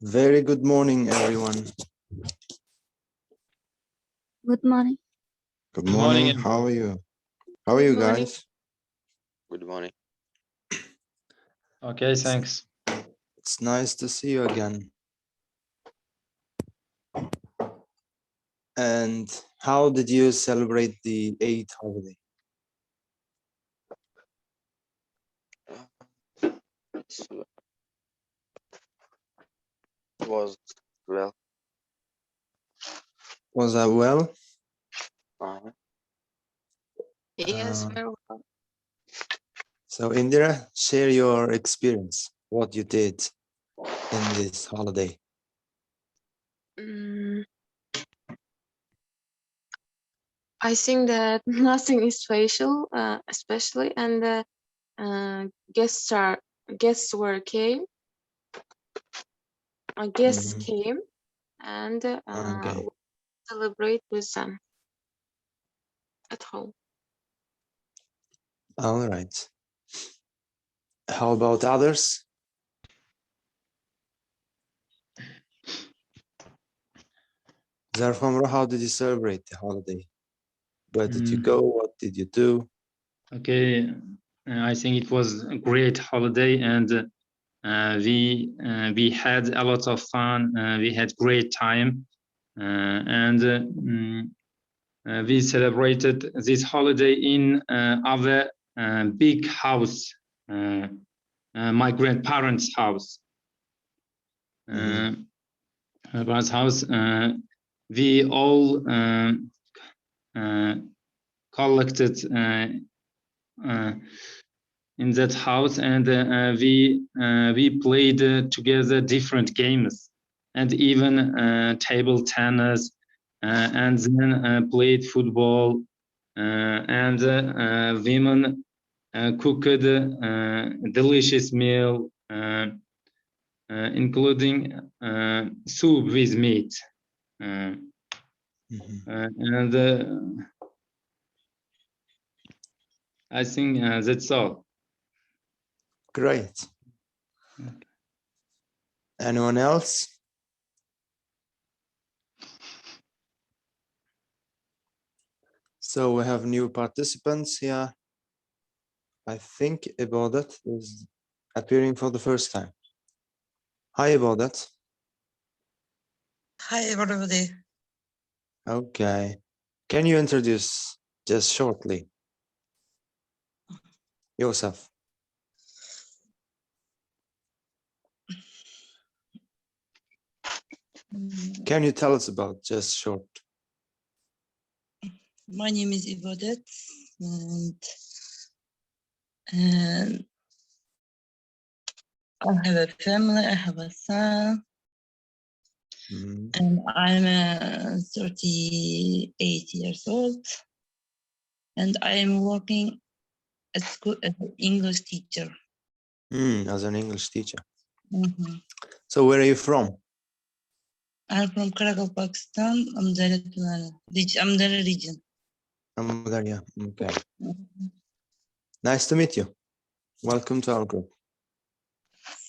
Very good morning, everyone. Good morning. Good morning. How are you? How are you guys? Good morning. Okay, thanks. It's nice to see you again. And how did you celebrate the Eid holiday? It was well. Was that well? Uh, Yes, Uh, very well. So Indira, share your experience, what you did in this holiday. I think that nothing is special, especially, and the guests were came. Guests Mhm. came, and Okay. we celebrate with them at home. All right. How about others? Zarfamra, how did you celebrate the holiday? Where did you go? What did you do? Okay, I think it was a great holiday, and we had a lot of fun. We had great time, and we celebrated this holiday in our big house, my grandparents' house. Grandparents' house. We all collected in that house, and we played together different games, and even table tennis, and then played football, and women cooked a delicious meal, including soup with meat, and I think that's all. Great. Anyone else? So we have new participants here. I think Ibadat is appearing for the first time. Hi, Ibadat. Hi, everybody. Okay. Can you introduce just shortly yourself? Can you tell us about just short? My name is Ibadat, and I have a family. I have a son, and I'm 38 years old, and I'm working at school as an English teacher. As an English teacher. So where are you from? I'm from Karagal, Pakistan. I'm the region. Yeah. Okay. Nice to meet you. Welcome to our group.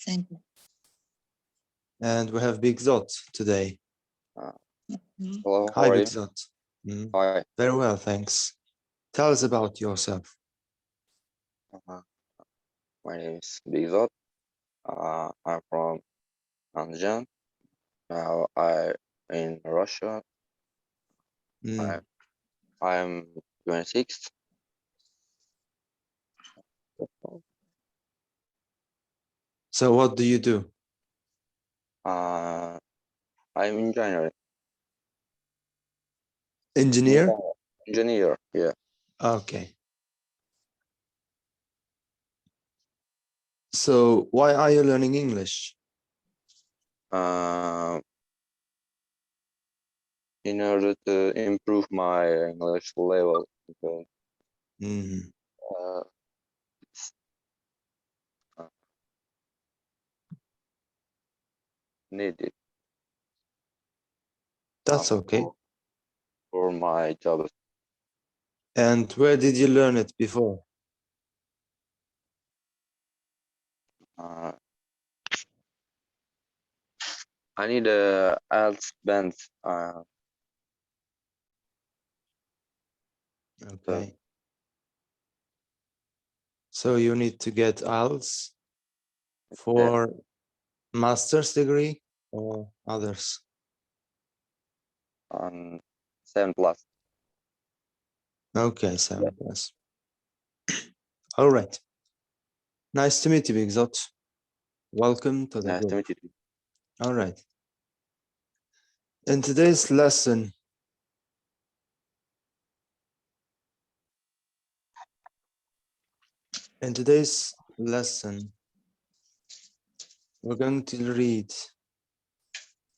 Thank you. And we have Big Zot today. hello, how Hi, are Big you? Zot. Hi. Very well, thanks. Tell us about yourself. My name is Bizot. I'm from Anjan. Now I'm in Russia. I'm 26. So what do you do? I'm engineer. Engineer? Engineer, yeah. Okay. So why are you learning English? In order to improve my English level. Okay. Needed. That's okay. For my job. And where did you learn it before? I need a IELTS band. Okay. So you need to get IELTS for master's degree or others? 7+. Okay, 7+. All right. Nice to meet you, Bigzot. Welcome to the Nice to group. meet you. All right. In today's lesson, we're going to read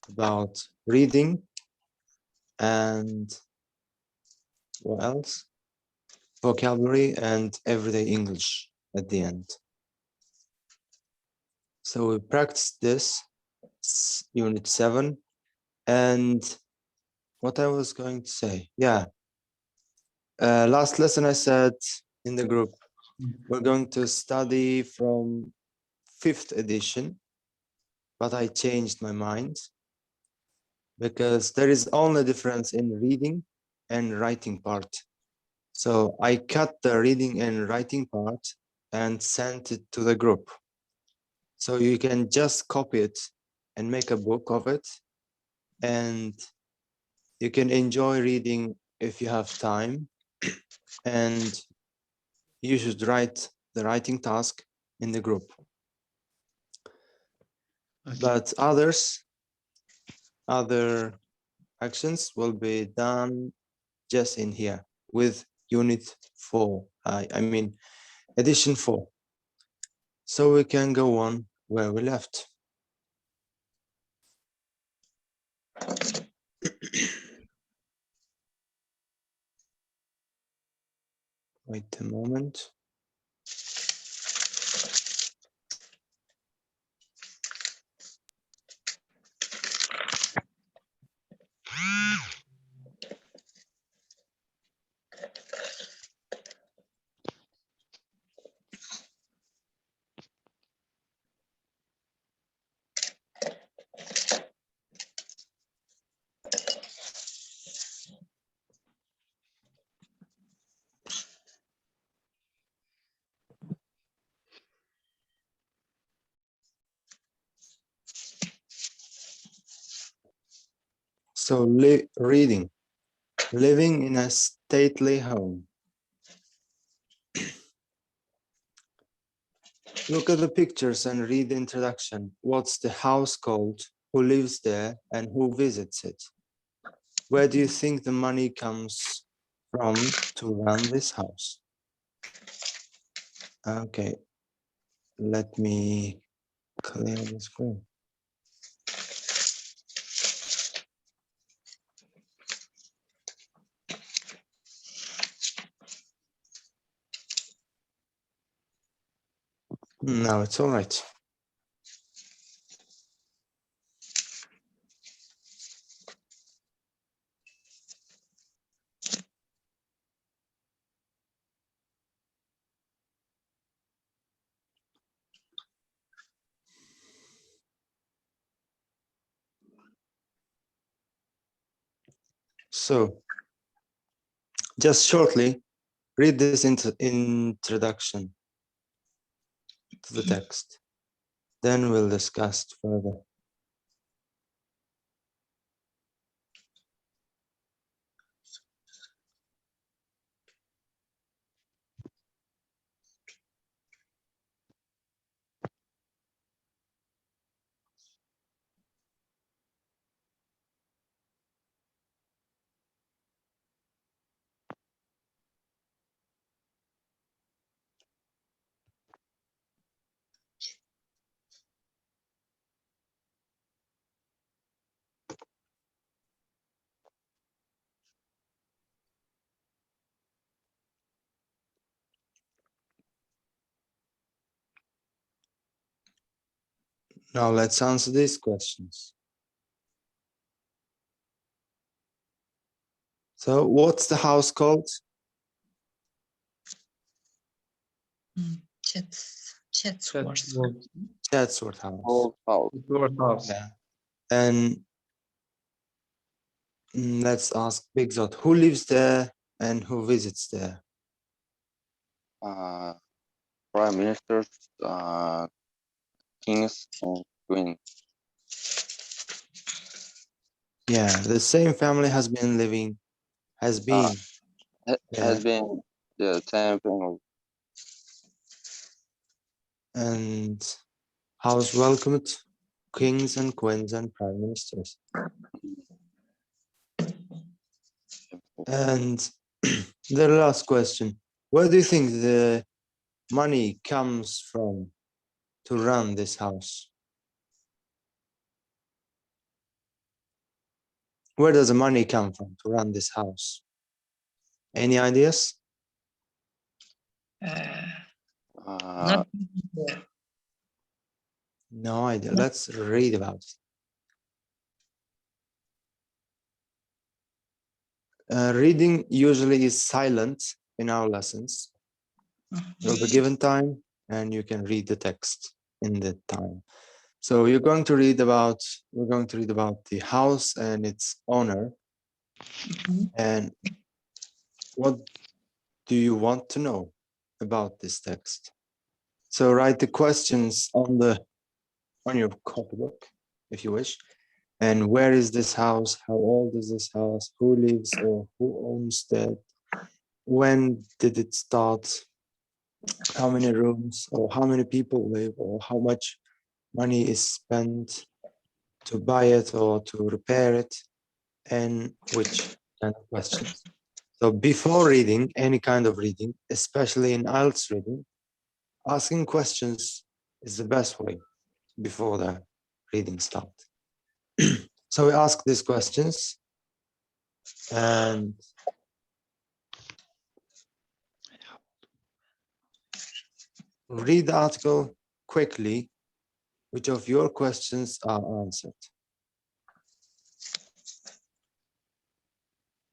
about reading and what else? Vocabulary and everyday English at the end. So we practiced this, unit 7, and what I was going to say, yeah. Last lesson I said in the group, we're going to study from 5th edition, but I changed my mind because there is only difference in reading and writing part. So I cut the reading and writing part and sent it to the group. So you can just copy it and make a book of it, and you can enjoy reading if you have time, and you should write the writing task in the group. Okay. But other actions will be done just in here with unit 4, I mean edition 4. So we can go on where we left. Wait a moment. So reading, living in a stately home. Look at the pictures and read the introduction. What's the house called? Who lives there and who visits it? Where do you think the money comes from to run this house? Okay, let me clear the screen. No, it's all right. So, just shortly, read this introduction to the text. Then we'll discuss further. Now let's answer these questions. So what's the house called? Chatsworth. Chatsworth House. Old house. Your house. Yeah. And let's ask Big Zot, who lives there and who visits there? Prime ministers, kings, and queens. Yeah, the same family has been living, has been there. Has been the same thing. And house welcomed kings and queens and prime ministers. And the last question, where do you think the money comes from to run this house? Where does the money come from to run this house? Any ideas? Not there. No idea. Let's read about it. Reading usually is silent in our lessons. You'll be given time and you can read the text in the time. So we're going to read about the house and its owner. And what do you want to know about this text? So write the questions on your copybook, if you wish. And where is this house? How old is this house? Who lives or who owns that? When did it start? How many rooms or how many people live or how much money is spent to buy it or to repair it? And which kind of questions? So before reading, any kind of reading, especially in IELTS reading, asking questions is the best way before the reading starts. So we ask these questions and read the article quickly. Which of your questions are answered?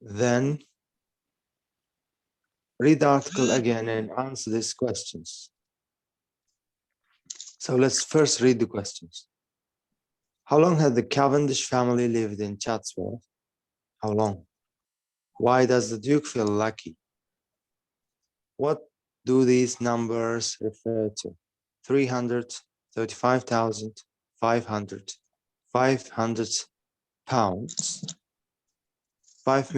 Then read the article again and answer these questions. So let's first read the questions. How long had the Cavendish family lived in Chatsworth? How long? Why does the Duke feel lucky? What do these numbers refer to? 300, 35,000, 500, 500 pounds, 5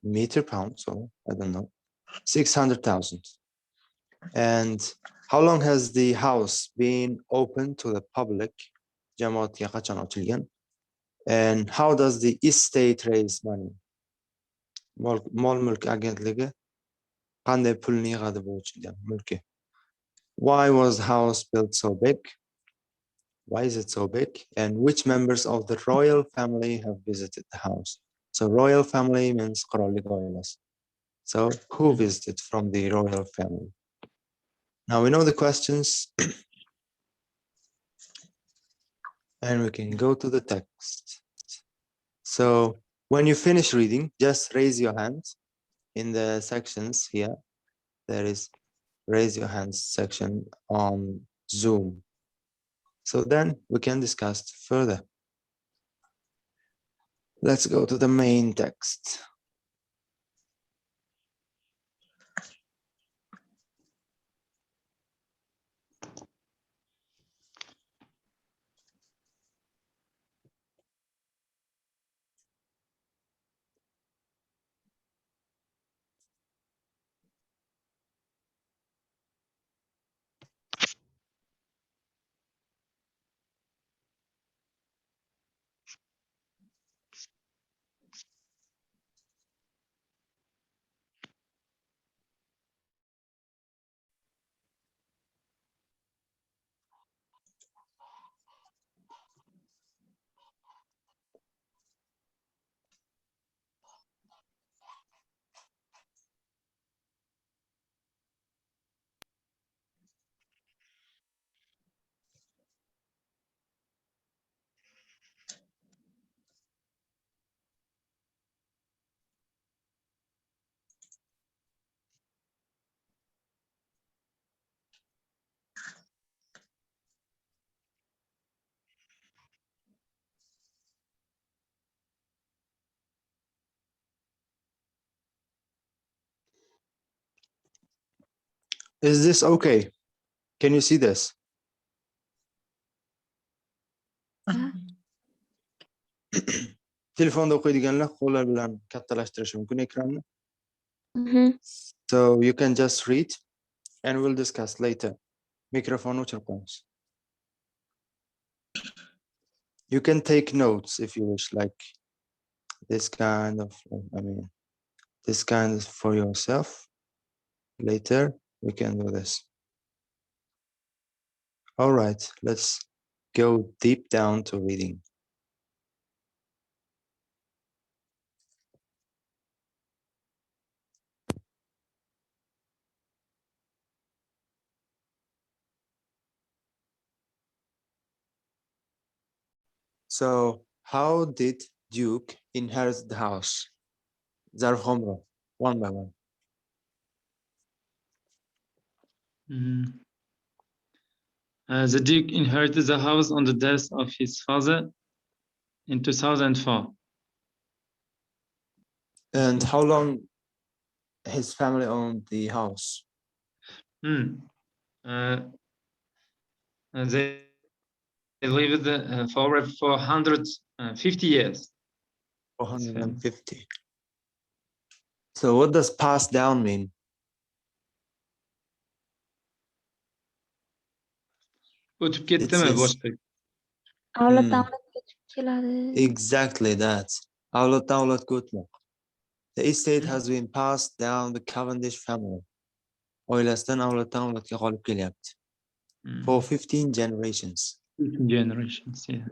meter pounds, so I don't know, 600,000. And how long has the house been open to the public? Jamoatga qachon ochilgan? And how does the estate raise money? Mol mulk agentligi qanday pulni yig'adi bu ochilgan mulki? Why was the house built so big? Why is it so big? And which members of the royal family have visited the house? So royal family means qirollik oilasi. So who visited from the royal family? Now we know the questions and we can go to the text. So when you finish reading, just raise your hand in the sections here. There is raise your hands section on Zoom. So then we can discuss further. Let's go to the main text. Is this okay? Can you see this? Telefonda o'qiydiganlar qo'llar bilan kattalashtirishi mumkin ekranni. So you can just read and we'll discuss later. Mikrofonni o'chirib qo'yamiz. You can take notes if you wish, like this kind of, this kind of for yourself. Later we can do this. All right, let's go deep down to reading. So how did Duke inherit the house? Zarhomro, one by one. The Duke inherited the house on the death of his father in 2004. And how long his family owned the house? They lived for 450 years. 450. So what does pass down mean? O'tib ketdimi says- boshqa? Avloddan avlodga keladi. Exactly that. Avloddan avlodga o'tmoq. The estate has been passed down the Cavendish family. Oilasidan avloddan avlodga qolib kelyapti. For 15 generations. 15 generations, yeah.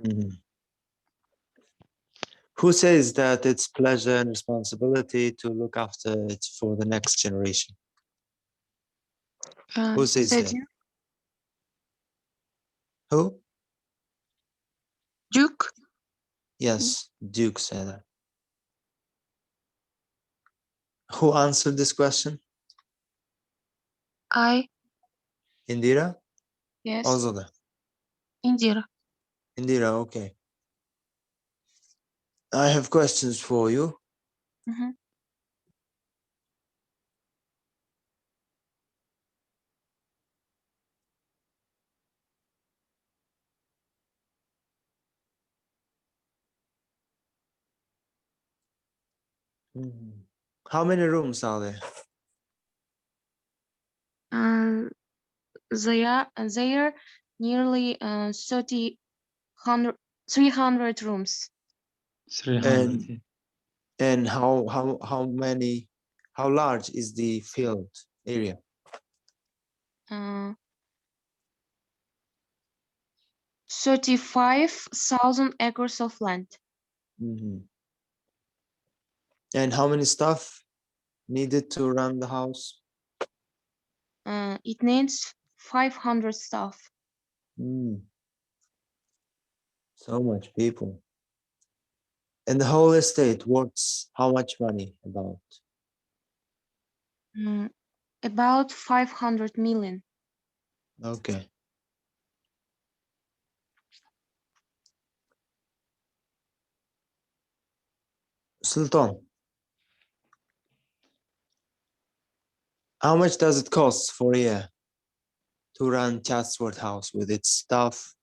Who says that it's pleasure and responsibility to look after it for the next generation? Who says that? Who? Duke. Yes, Duke said that. Who answered this question? I. Indira? Yes. Ozoda. Indira. Indira, okay. I have questions for you. How many rooms are there? They are nearly 300 rooms. 300, yeah. And how large is the field area? 35,000 acres of land. And how many staff needed to run the house? It needs 500 staff. So much people. And the whole estate worth how much money about? About 500 million. Okay. Sultan, how much does it cost for a year to run Chatsworth House with its staff,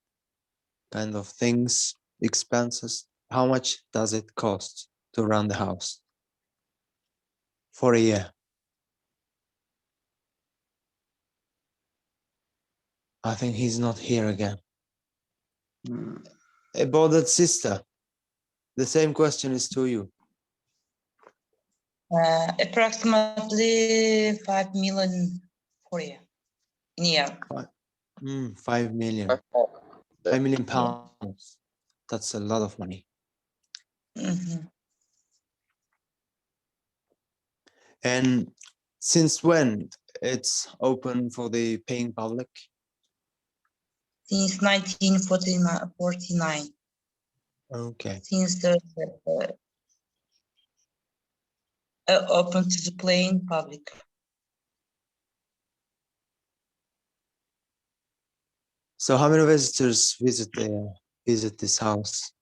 kind of things, expenses? How much does it cost to run the house for a year? I think he's not here again. About that sister, the same question is to you. Approximately 5 million for a year. In a year. 5 million. 5 million pounds. That's a lot of money. And since when it's open for the paying public? Since 1949. Okay. Since the open to the playing public. So how many visitors visit this house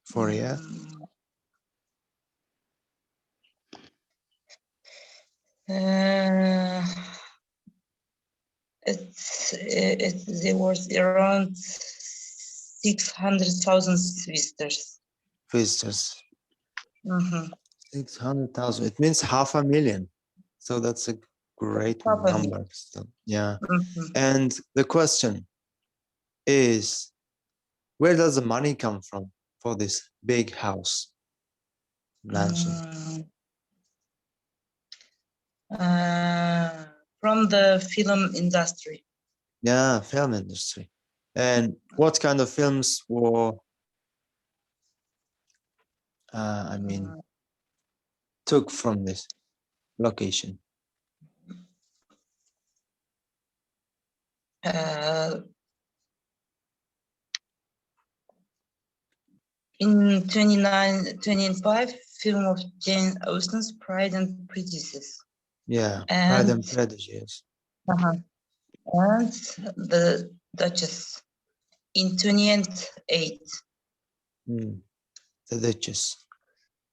for a year? There was around 600,000 visitors. Visitors, Mhm. 600,000. It means 500,000. So that's a great 500,000. number. So, yeah. Mhm. And the question is, where does the money come from for this big house mansion? From the film industry. Yeah, film industry. And what kind of films were, took from this location? In 25, film of Jane Austen's Pride and Prejudice. Yeah, Pride and And, Prejudice. and the Duchess in 28. The Duchess.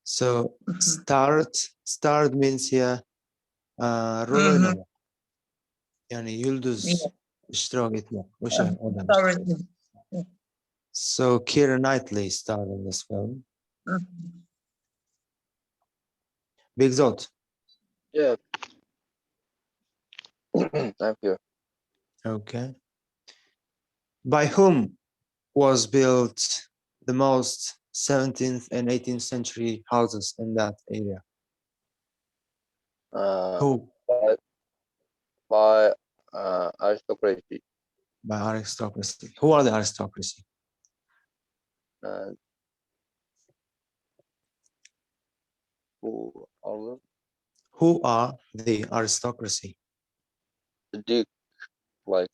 So Mhm. start means here rol oynamak. Yani yıldız iştirak etmek. O'sha odam. Tourism. So Keira Knightley starred in this film. Big Zot. Yeah. I'm here. Okay. By whom was built the most 17th and 18th century houses in that area? Who? By aristocracy. By aristocracy. Who are the aristocracy? Who are them? Who are the aristocracy? The Duke, like.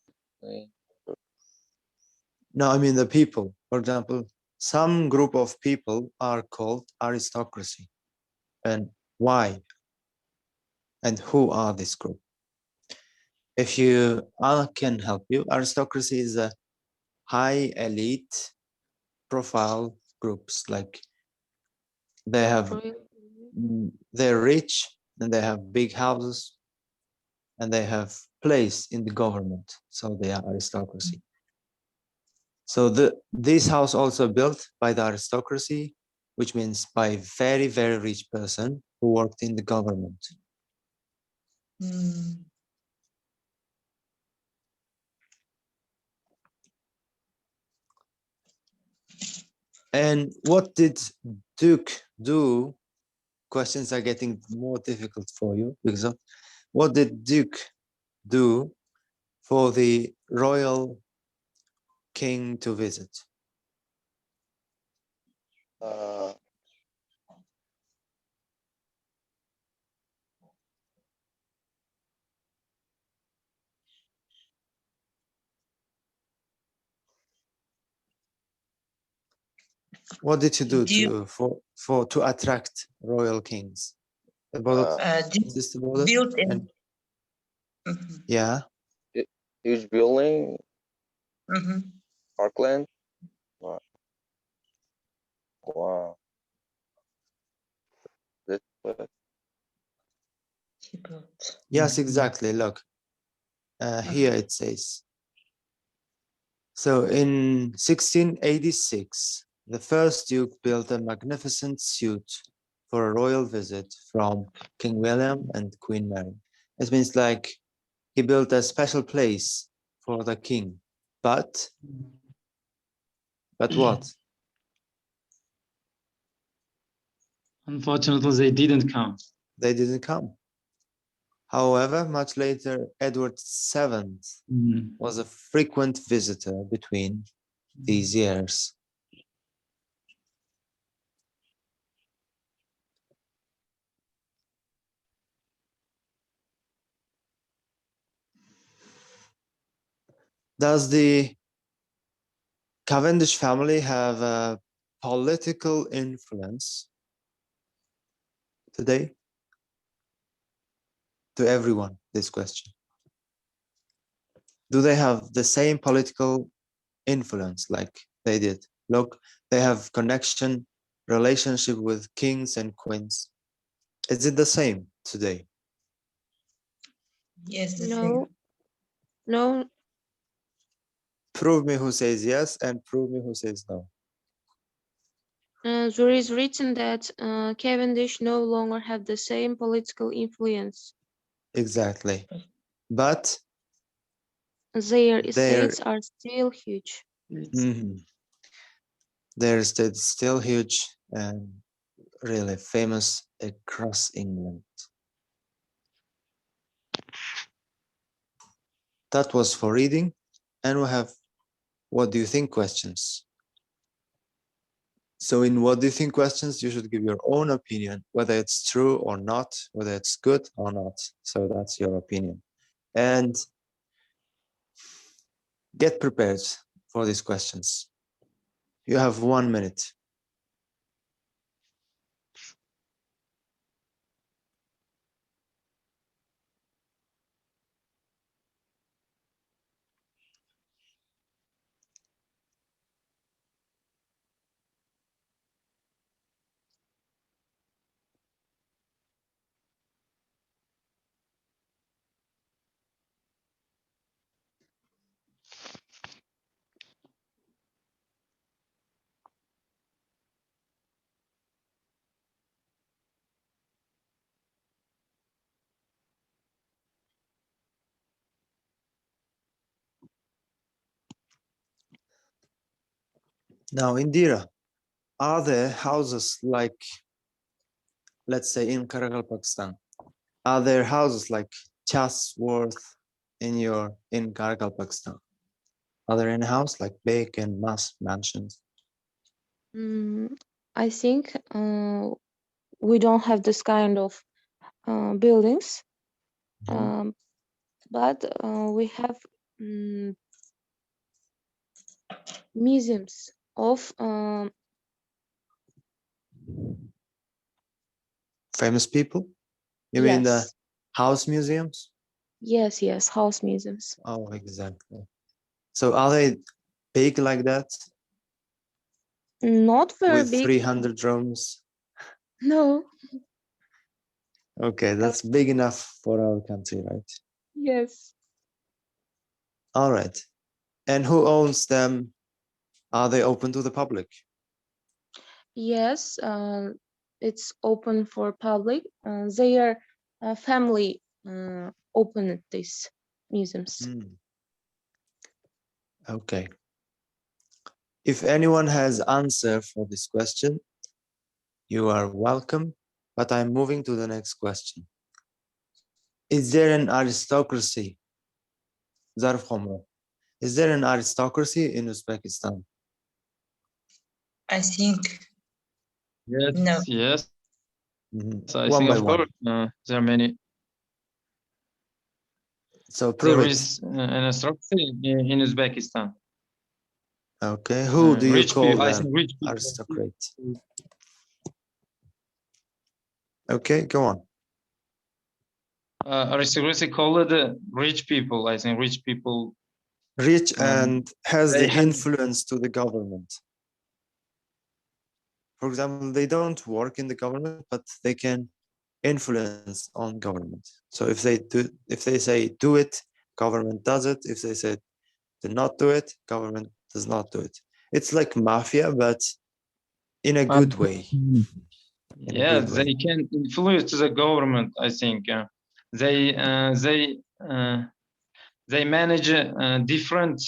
No, I mean the people. For example, some group of people are called aristocracy. And why? And who are this group? If you, I can help you. Aristocracy is a high elite profile groups. Like they have, they're rich and they have big houses and they have place in the government. So they are aristocracy. So this house also built by the aristocracy, which means by very, very rich person who worked in the government. And what did Duke do? Questions are getting more difficult for you because of what did Duke do for the royal king to visit? What did you do to attract royal kings? Built in. Yeah. Huge building. Parkland. Wow. That's what. Yes, exactly. Look, here it says. So in 1686, the first Duke built a magnificent suite for a royal visit from King William and Queen Mary. It means like he built a special place for the king. But what? Unfortunately, they didn't come. They didn't come. However, much later, Edward VII was a frequent visitor between these years. Does the Cavendish family have a political influence today? To everyone, this question. Do they have the same political influence like they did? Look, they have connection, relationship with kings and queens. Is it the same today? Yes, the No. same. No, Prove me who says yes and prove me who says no. there is written that Cavendish no longer have the same political influence. Exactly. But Their estates are still huge. their estate is still huge and really famous across England. That was for reading, and we have what do you think questions. So in what do you think questions, you should give your own opinion, whether it's true or not, whether it's good or not. So that's your opinion. And get prepared for these questions. You have 1 minute. Now, Indira, are there houses like, let's say in Karagal, Pakistan, are there houses like Chatsworth in Karagal, Pakistan? Are there any house like big and mass mansions? I think we don't have this kind of buildings, but we have museums of Famous people? You mean the yes, house museums? yes, house museums. Oh, exactly. So are they big like that Not very with big. 300 rooms? No. Okay, that's big enough for our country, right? Yes. All right. And who owns them? Are they open to the public? Yes, it's open for public. Their family opened these museums. Okay. If anyone has answer for this question, you are welcome, but I'm moving to the next question. Is there an aristocracy? Zarf Khomro. Is there an aristocracy in Uzbekistan? I think Yes, no. yes. So I One think by of one. course there are many. So prove There it. is an structure in Uzbekistan. Okay, who do you Rich call people, I them think rich people. aristocrat? Okay, go on. Aristocracy called rich people. I think rich people. Rich and has they the have- influence to the government. For example, they don't work in the government, but they can influence on government. So if they say do it, government does it. If they say do not do it, government does not do it. It's like mafia, but in a good way. Yeah, they can influence the government. I think they manage different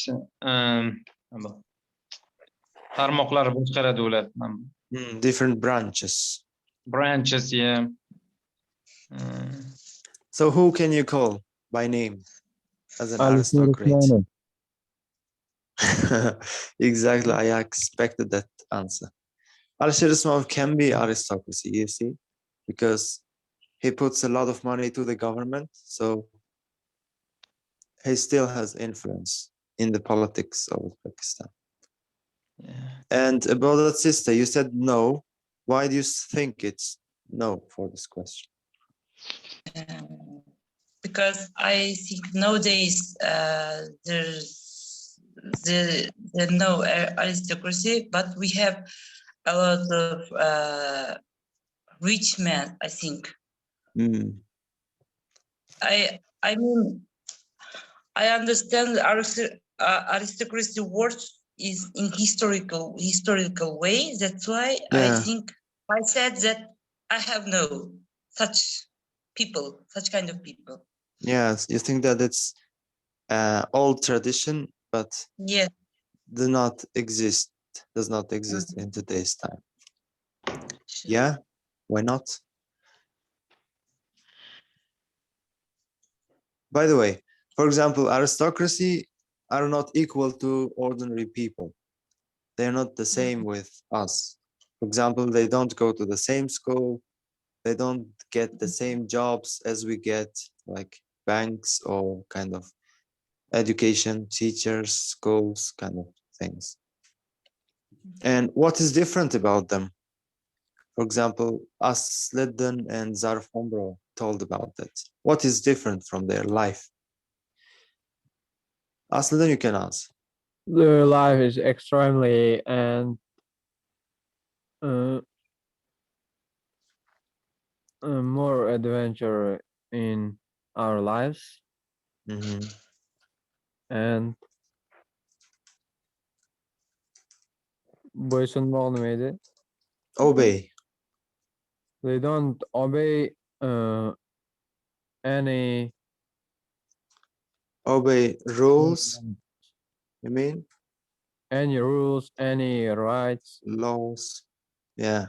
tarmoqlar boshqaradi ular. Different branches. Branches, yeah. So who can you call by name as an aristocrat? Exactly, I expected that answer. Alisher Usmanov can be aristocracy, you see, because he puts a lot of money to the government, so he still has influence in the politics of Uzbekistan. Yeah. And about that sister, you said no. Why do you think it's no for this question? Because I think nowadays there's no aristocracy, but we have a lot of rich men. I think. I mean, I understand aristocracy word is in historical way. That's why I Yeah. think I said that I have no such people, such kind of people. Yes, you think that it's old tradition, but Yes. does not exist in today's time. Sure. Yeah, why not? By the way, for example, aristocracy are not equal to ordinary people. They're not the same with us. For example, they don't go to the same school. They don't get the same jobs as we get, like banks or kind of education, teachers, schools, kind of things. And what is different about them? For example, Asliddin and Zarf Umbro told about that. What is different from their life? Asliddin, you can answer. The life is extremely and more adventure in our lives, Mhm. and boysunmoq nima edi? Obey. They don't obey any Rules, you mean? any rules, any rights. Laws. Yeah.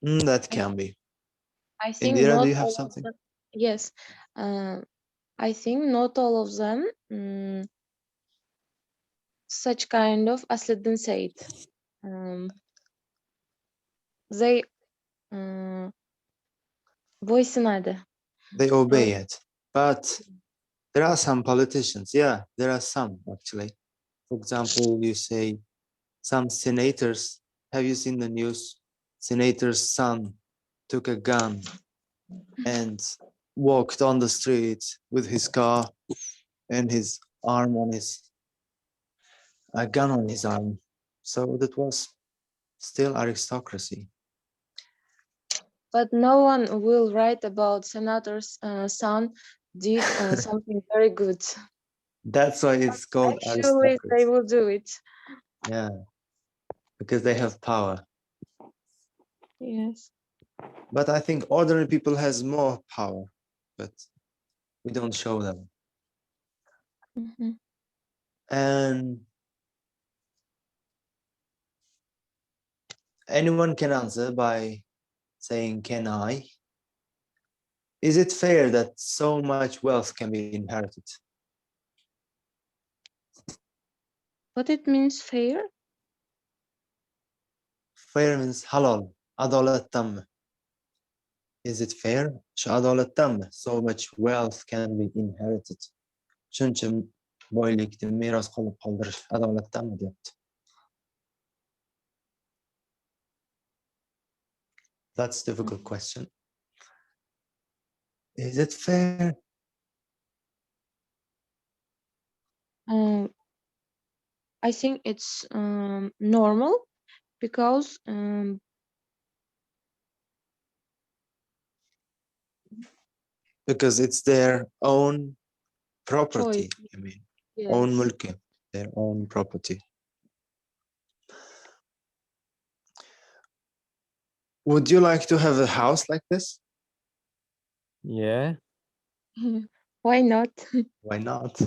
That can be. I think Indira, not do you have all of something? them. Yes, I think not all of them. Such kind of Asliddin said. They boysunadi. They obey it. But there are some politicians. Yeah, there are some actually. For example, you say some senators. Have you seen the news? Senator's son took a gun and walked on the street with his car and his arm on his a gun on his arm. So that was still aristocracy. But no one will write about senator's son did something very good. That's why it's called Actually, they aristocracy. will do it. Yeah, because they have power. Yes. But I think ordinary people has more power, but we don't show them. Mhm. And anyone can answer by saying, can I? Is it fair that so much wealth can be inherited? What it means fair? Fair means halal, adolattam. Is it fair? Adolattam. So much wealth can be inherited. Shuncha boylikni meros qilib qoldirish adolatdanmi deyapti. That's a difficult question. Is it fair? I think it's normal because Because it's their own property. choice. I mean, Yes. own mulki, their own property. Would you like to have a house like this? Yeah. Why not? Why not?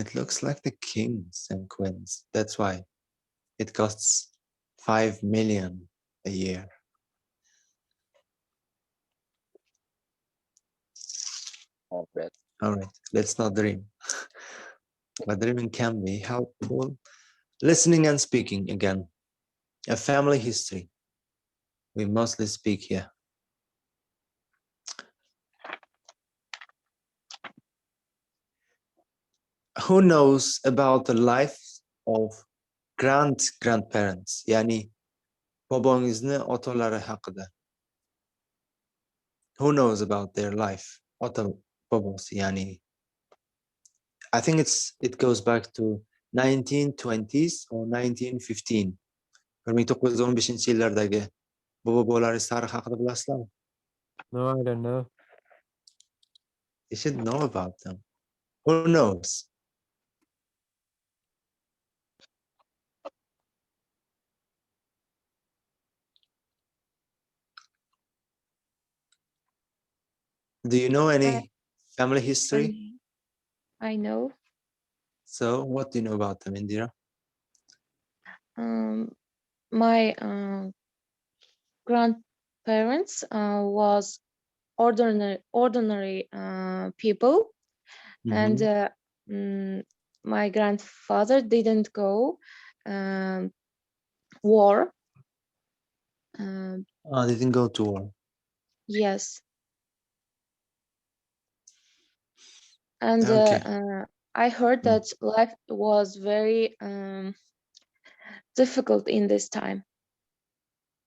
It looks like the kings and queens. That's why it costs 5 million a year. Not bad. All right, let's not dream. But dreaming can be helpful. Listening and speaking again. A family history. We mostly speak here. Who knows about the life of grandparents? Yani bobongizni otalari haqida. Who knows about their life? Ota bobosi, yani. I think it goes back to 1920s or 1915. 1915 yillardagi Bobo-bolaringiz tarixi haqida bilasizlarmi? No, I don't know. You should know about them. Who knows? Do you know any family history? I know. So what do you know about them, Indira? My grandparents was ordinary people, and my grandfather didn't go war. Oh, they didn't go to war. Yes, and Okay. I heard that life was very difficult in this time.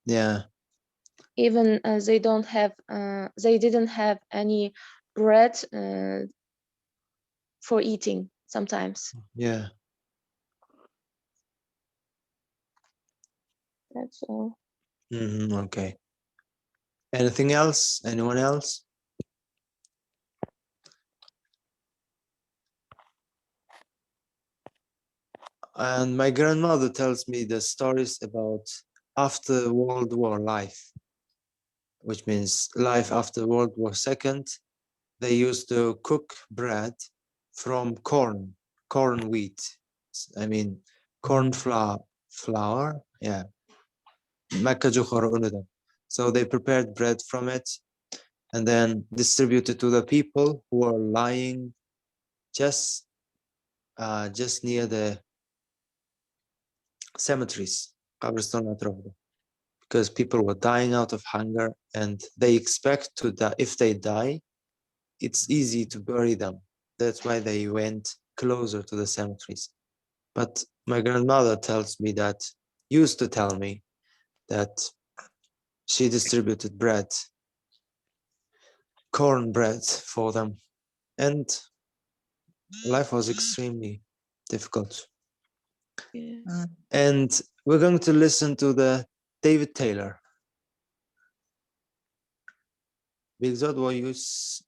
Yeah. Even they didn't have any bread for eating sometimes. Yeah. That's all. Okay. Anything else? Anyone else? And my grandmother tells me the stories about after World War life, which means life after World War II. They used to cook bread from corn wheat. I mean, corn flour. Yeah. So they prepared bread from it and then distributed to the people who are lying just near the cemeteries, because people were dying out of hunger and they expect to die. If they die, it's easy to bury them. That's why they went closer to the cemeteries. But my grandmother used to tell me that she distributed corn bread for them, and life was extremely difficult. Yes. And we're going to listen to the David Taylor. Bilzot, were you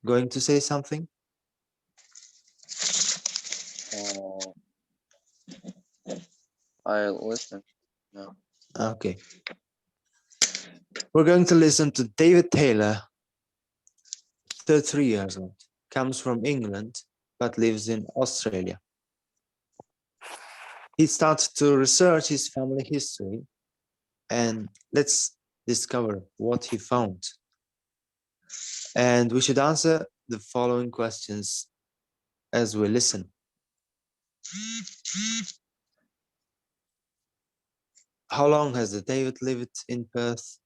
going to say something? I listen. No. Okay. We're going to listen to David Taylor, 33 years old, comes from England, but lives in Australia. He started to research his family history, and let's discover what he found. And we should answer the following questions as we listen. How long has David lived in Perth?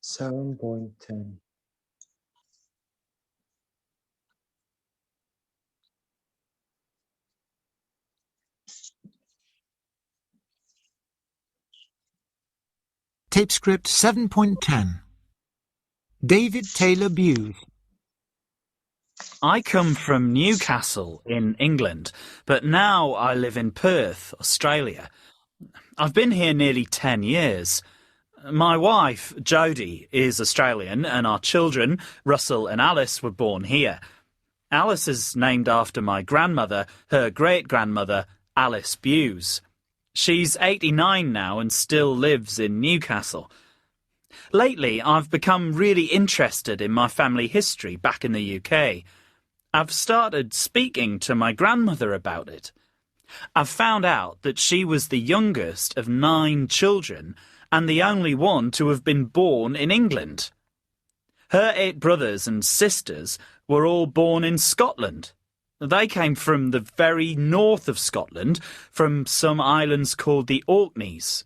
$7.10. Tape script 7.10. David Taylor Buse. I come from Newcastle in England, but now I live in Perth, Australia. I've been here nearly 10 years. My wife, Jodie, is Australian, and our children, Russell and Alice, were born here. Alice is named after my grandmother, her great-grandmother, Alice Buse. She's 89 now and still lives in Newcastle. Lately, I've become really interested in my family history back in the UK. I've started speaking to my grandmother about it. I've found out that she was the youngest of 9 children and the only one to have been born in England. Her 8 brothers and sisters were all born in Scotland. They came from the very north of Scotland, from some islands called the Orkneys.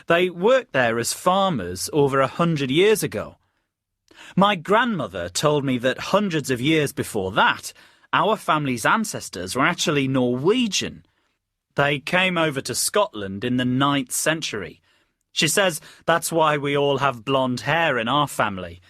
They worked there as farmers over 100 years ago. My grandmother told me that hundreds of years before that, our family's ancestors were actually Norwegian. They came over to Scotland in the 9th century. She says that's why we all have blonde hair in our family.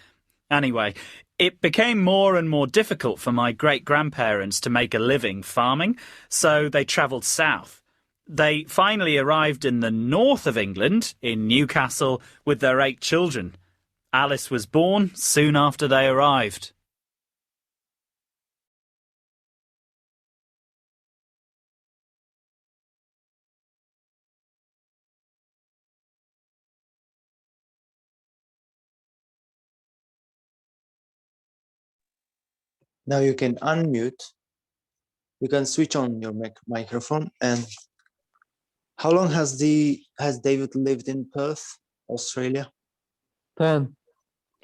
Anyway, it became more and more difficult for my great-grandparents to make a living farming, so they travelled south. They finally arrived in the north of England, in Newcastle, with their 8 children. Alice was born soon after they arrived. Now you can unmute. You can switch on your microphone. And how long has David lived in Perth, Australia? 10.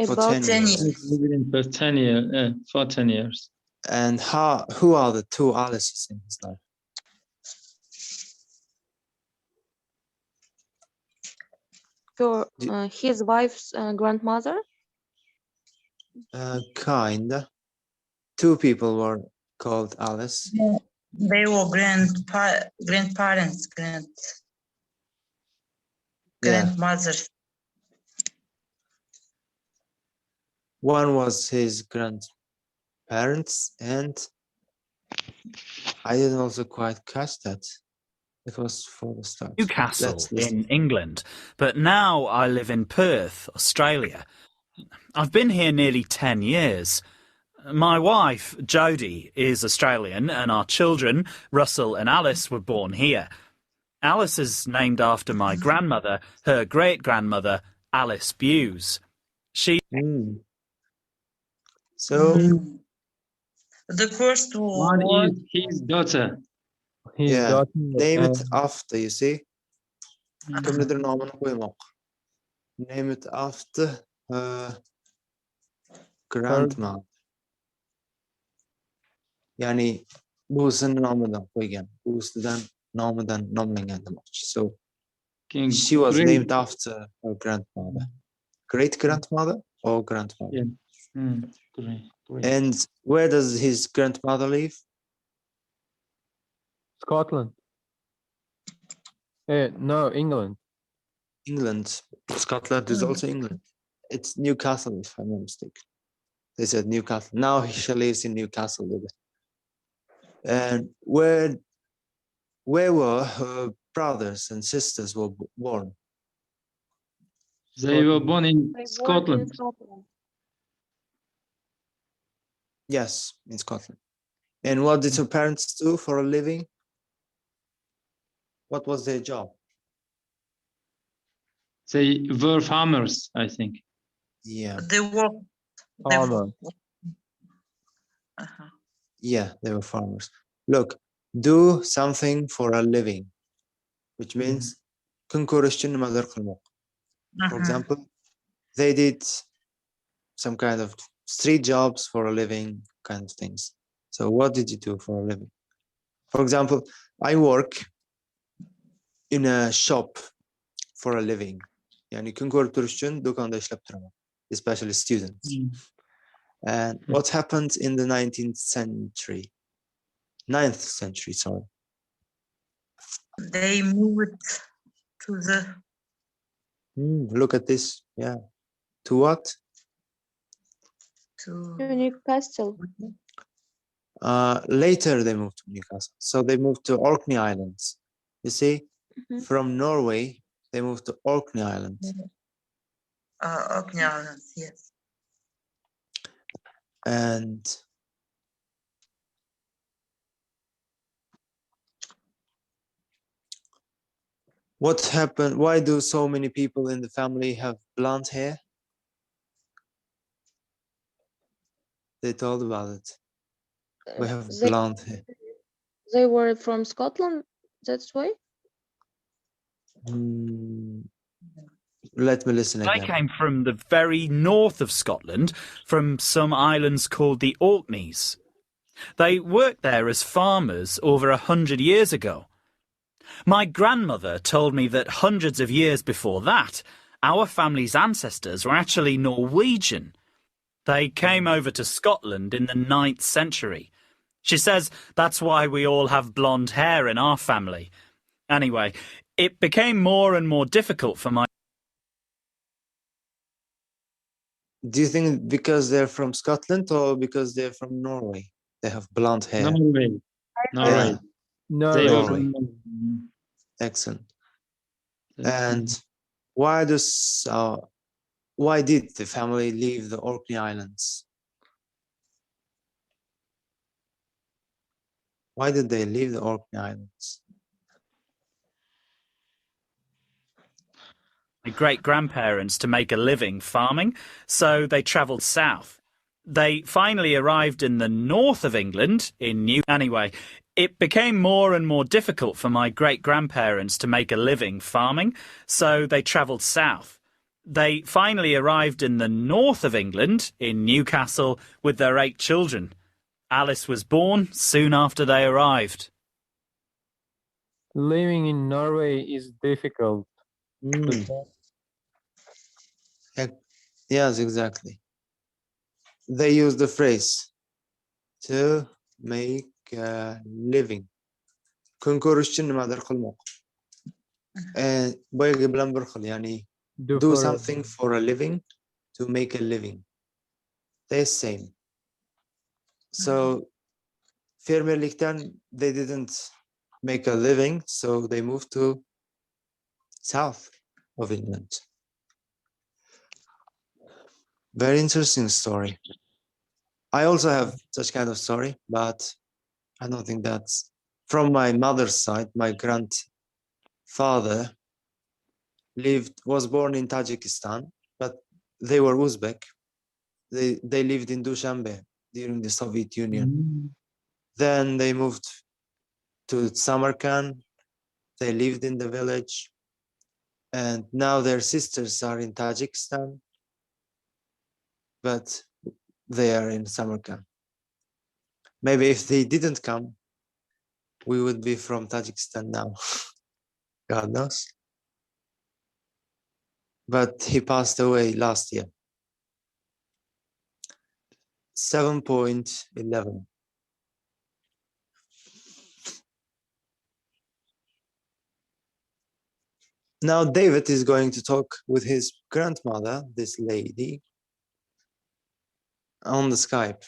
For About 10 10 years. years. Living for 10 years. For 10 years. And who are the 2 Alices in his life? for his wife's grandmother. Kinda. 2 people were called Alice. They were grandparents, Yeah. grandmothers. One was his grandparents, and I didn't also quite catch that. It was for the start. Newcastle Let's listen. in England, but now I live in Perth, Australia. I've been here nearly 10 years. My wife, Jodie, is Australian, and our children, Russell and Alice, were born here. Alice is named after my grandmother, her great-grandmother, Alice Buse. She So The first What word, is his daughter? His yeah, daughter name it and after, you see. Kimnidir namını koymak. Name it after her grandma. Yani buvisinin nomidan qo'ygan. Buvisidan nomidan nomlangan demoqchi. So King she was Great. named after her grandmother. Great grandmother or grandmother? Yeah. Great. And where does his grandmother live? Scotland. No, England. England. Scotland is also England. It's Newcastle, if I'm not mistaken. They said Newcastle. Now she lives in Newcastle with it. And where were her brothers and sisters were born? They were born in They born in Scotland. Scotland. Yes, in Scotland. And what did her parents do for a living? What was their job? They were farmers, I think. Yeah, they were. Farmer. yeah, they were farmers. Look, do something for a living, which means kun ko'rishchi nimadir qilmoq. For example, they did some kind of street jobs for a living, kind of things. So what did you do for a living? For example, I work in a shop for a living. Yani kun ko'rib turish uchun do'konda ishlab turaman, especially students. And what happened in the 9th century, sorry. They moved to the Look at this. Yeah. To what? to Newcastle. Later they moved to Newcastle. So they moved to Orkney Islands. You see, from Norway, they moved to Orkney Islands. Orkney Islands, yes. And what happened? Why do so many people in the family have blonde hair? They told about it. We have blonde hair. They were from Scotland. That's why. Let me listen They again. came from the very north of Scotland, from some islands called the Orkneys. They worked there as farmers over 100 years ago. My grandmother told me that hundreds of years before that, our family's ancestors were actually Norwegian. They came over to Scotland in the 9th century. She says that's why we all have blonde hair in our family. Anyway, it became more and more difficult for my... Do you think because they're from Scotland or because they're from Norway? They have blonde hair. Norway. Norway. Yeah, They are Norway. from Excellent. And why did the family leave the Orkney Islands? Why did they leave the Orkney Islands? My great-grandparents to make a living farming, so they travelled south. They finally arrived in the north of England, in New... Anyway, it became more and more difficult for my great-grandparents to make a living farming, so they travelled south. They finally arrived in the north of England, in Newcastle, with their 8 children. Alice was born soon after they arrived. Living in Norway is difficult. Yes, exactly. They use the phrase to make a living. Kun ko'rish uchun nimadir qilmoq. Boyagi bilan bir xil, ya'ni do something for a living, to make a living. They're same. So fermerlikdan they didn't make a living, so they moved to south of England. Very interesting story. I also have such kind of story, but I don't think that's from my mother's side. My grandfather was born in Tajikistan, but they were Uzbek. They lived in Dushanbe during the Soviet Union. Then they moved to Samarkand. They lived in the village, and now their sisters are in Tajikistan, but they are in Samarkand. Maybe if they didn't come, we would be from Tajikistan now. God knows. But he passed away last year. 7.11. Now David is going to talk with his grandmother, this lady, on the Skype.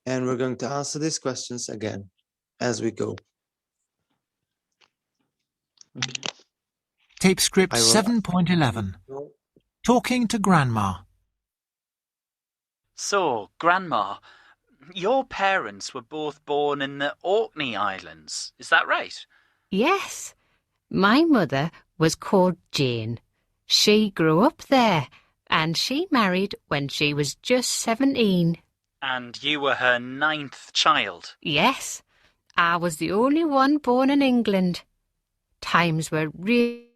And we're going to answer these questions again as we go. Tape script 7.11. Talking to Grandma. So, Grandma, your parents were both born in the Orkney Islands, is that right? Yes. My mother was called Jane. She grew up there, and she married when she was just 17. And you were her 9th child? Yes. I was the only one born in England. Times were really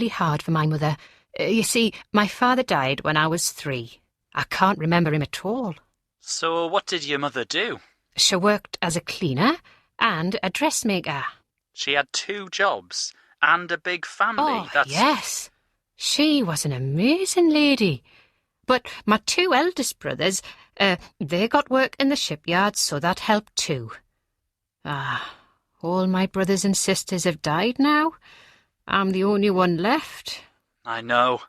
hard for my mother. You see, my father died when I was 3. I can't remember him at all. So what did your mother do? She worked as a cleaner and a dressmaker. She had 2 jobs and a big family. Oh, yes. She was an amazing lady. But my 2 eldest brothers, they got work in the shipyard, so that helped too. All my brothers and sisters have died now. I'm the only one left. I know.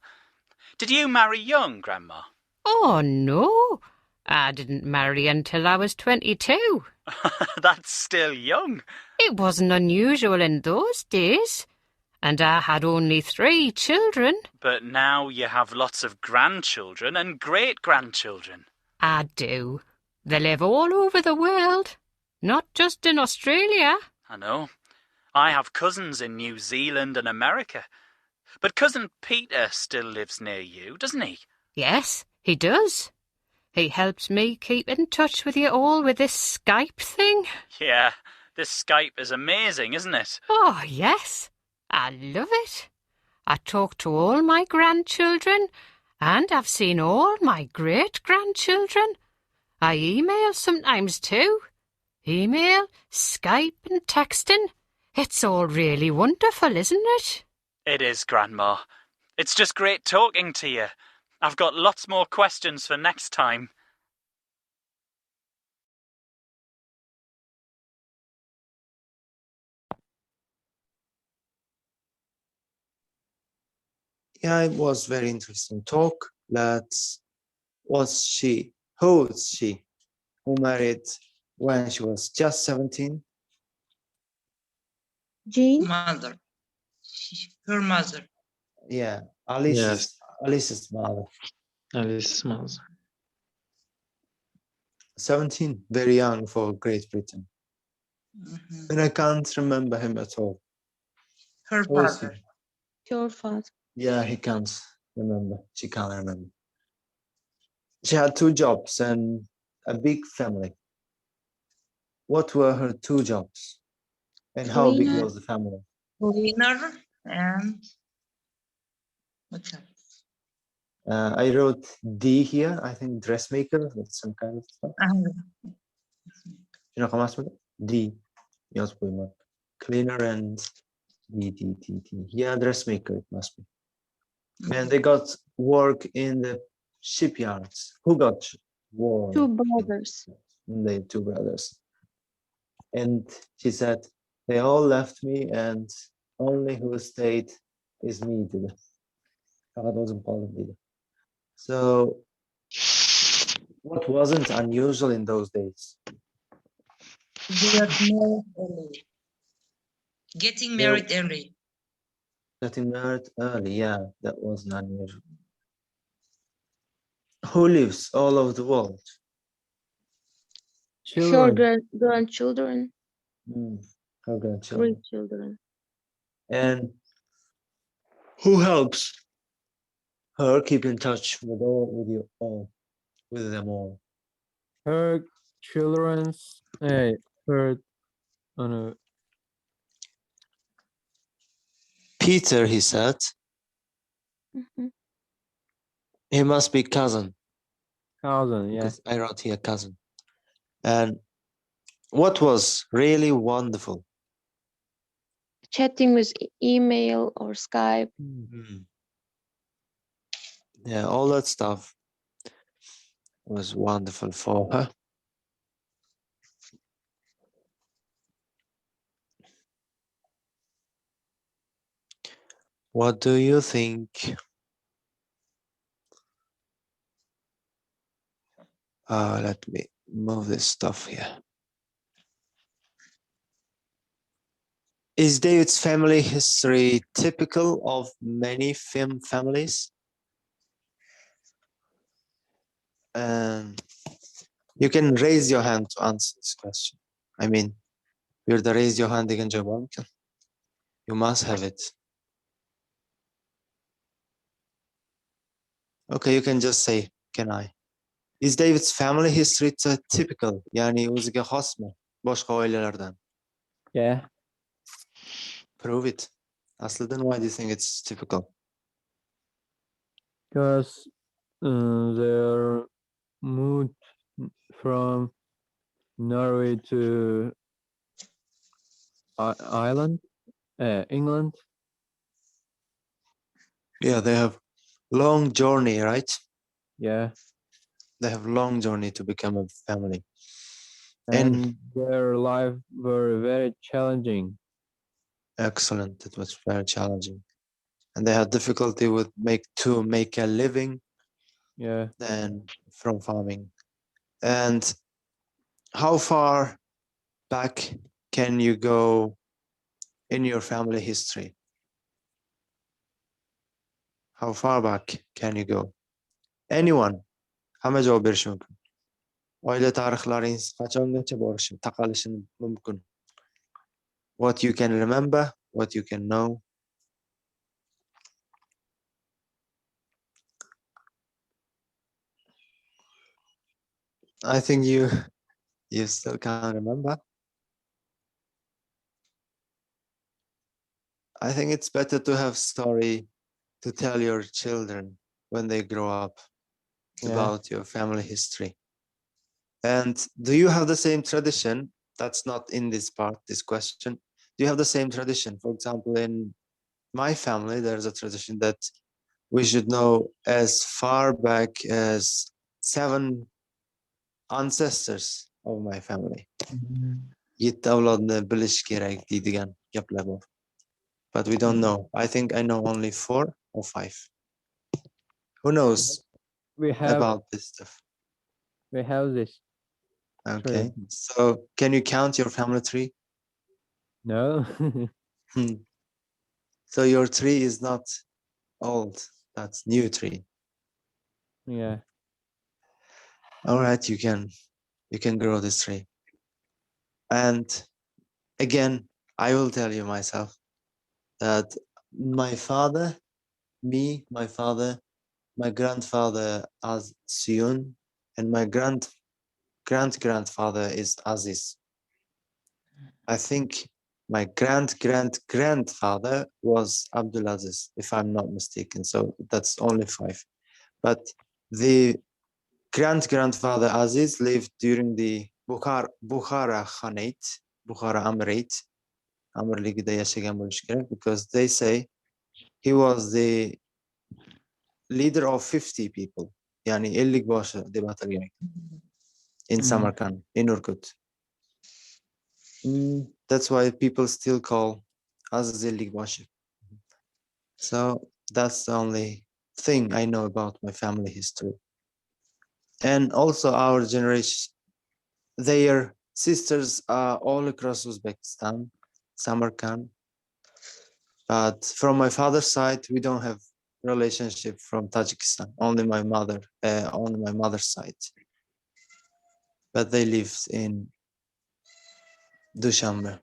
Did you marry young, Grandma? Oh, no. I didn't marry until I was 22. That's still young. It wasn't unusual in those days. And I had only 3 children. But now you have lots of grandchildren and great-grandchildren. I do. They live all over the world, not just in Australia. I know. I have cousins in New Zealand and America. But Cousin Peter still lives near you, doesn't he? Yes, he does. He helps me keep in touch with you all with this Skype thing. Yeah, this Skype is amazing, isn't it? Oh, yes. I love it. I talk to all my grandchildren, And I've seen all my great-grandchildren. I email sometimes too. Email, Skype and texting. It's all really wonderful, isn't it? It is, Grandma. It's just great talking to you. I've got lots more questions for next time. Yeah, it was very interesting talk. Who is she? Who married when she was just 17? Jean? Mother. Her mother. Yeah, Yes. Alice's mother. Alice Smalls. 17, very young for Great Britain. Mhm. And I can't remember him at all. Her Who is he? father. Your father. Yeah, he can't remember. She can't remember. She had 2 jobs and a big family. What were her 2 jobs? And how big Cleaner. was the family? Cleaner and what else? I wrote D here. I think dressmaker. That's some kind of stuff. You know, D. Yozib qo'yman. Cleaner and D. Yeah, dressmaker it must be. And they got work in the shipyards. Who got work? 2 brothers. The 2 brothers. And she said, they all left me and only who stayed is me today. So what wasn't unusual in those days? Getting married early. Getting married early, yeah, that wasn't unusual. Who lives all over the world? Her Children. grandchildren. Her grandchildren. 3 children. And who helps her keep in touch with them all? Her children's. Her. Oh no. Peter, he said, Mhm. he must be cousin. Cousin. Yeah. Because I wrote here cousin. And what was really wonderful? Chatting with email or Skype. Yeah, all that stuff was wonderful for her. What do you think? Let me move this stuff here. Is David's family history typical of many film families? You can raise your hand to answer this question. I mean, you're the raise your hand again, Jabal. You must have it. Okay, you can just say, can I? Is David's family history typical? Yani o'ziga xosmi boshqa oilalardan? Yeah. Prove it. Aslida, why do you think it's typical? Because they're moved from Norway to Ireland, England. Yeah, they have long journey, right? Yeah. They have long journey to become a family. And their life were very challenging. Excellent. It was very challenging. And they had difficulty with make a living. Yeah. Than from farming. And how far back can you go in your family history? How far back can you go? Anyone? Hamma javob berishi mumkin. Oila tarixlaringiz qachongacha taqalishi mumkin. What you can remember, what you can know. I think you still can't remember. I think it's better to have story to tell your children when they grow up Yeah. about your family history. And do you have the same tradition? That's not in this part, this question. Do you have the same tradition? For example, in my family, there's a tradition that we should know as far back as 7 ancestors of my family. Yetti avlodni bilish kerak deydigan gaplar bor. But we don't know. I think I know only 4 or 5. Who knows We have about this stuff? this. Okay. So can you count your family tree? No. So your tree is not old. That's new tree. Yeah. All right, you can grow this tree. And again, I will tell you myself that my father, me, my father, my grandfather as Siyun, and my grandfather is Aziz. I think my grandfather was Abdulaziz, if I'm not mistaken. So that's only 5. But the grandfather Aziz lived during the Bukhara Khanate, Bukhara Amirate, Amirligida yashagan bo'lishi kerak, because they say he was the leader of 50 people, yani 50 boshi deb atalgan ekan, in Samarkand, in Urgut. That's why people still call Aziz 50 boshi. So that's the only thing I know about my family history. And also our generation, their sisters are all across Uzbekistan, Samarkand. But from my father's side, we don't have relationship from Tajikistan. Only my mother's side. But they live in Dushanbe.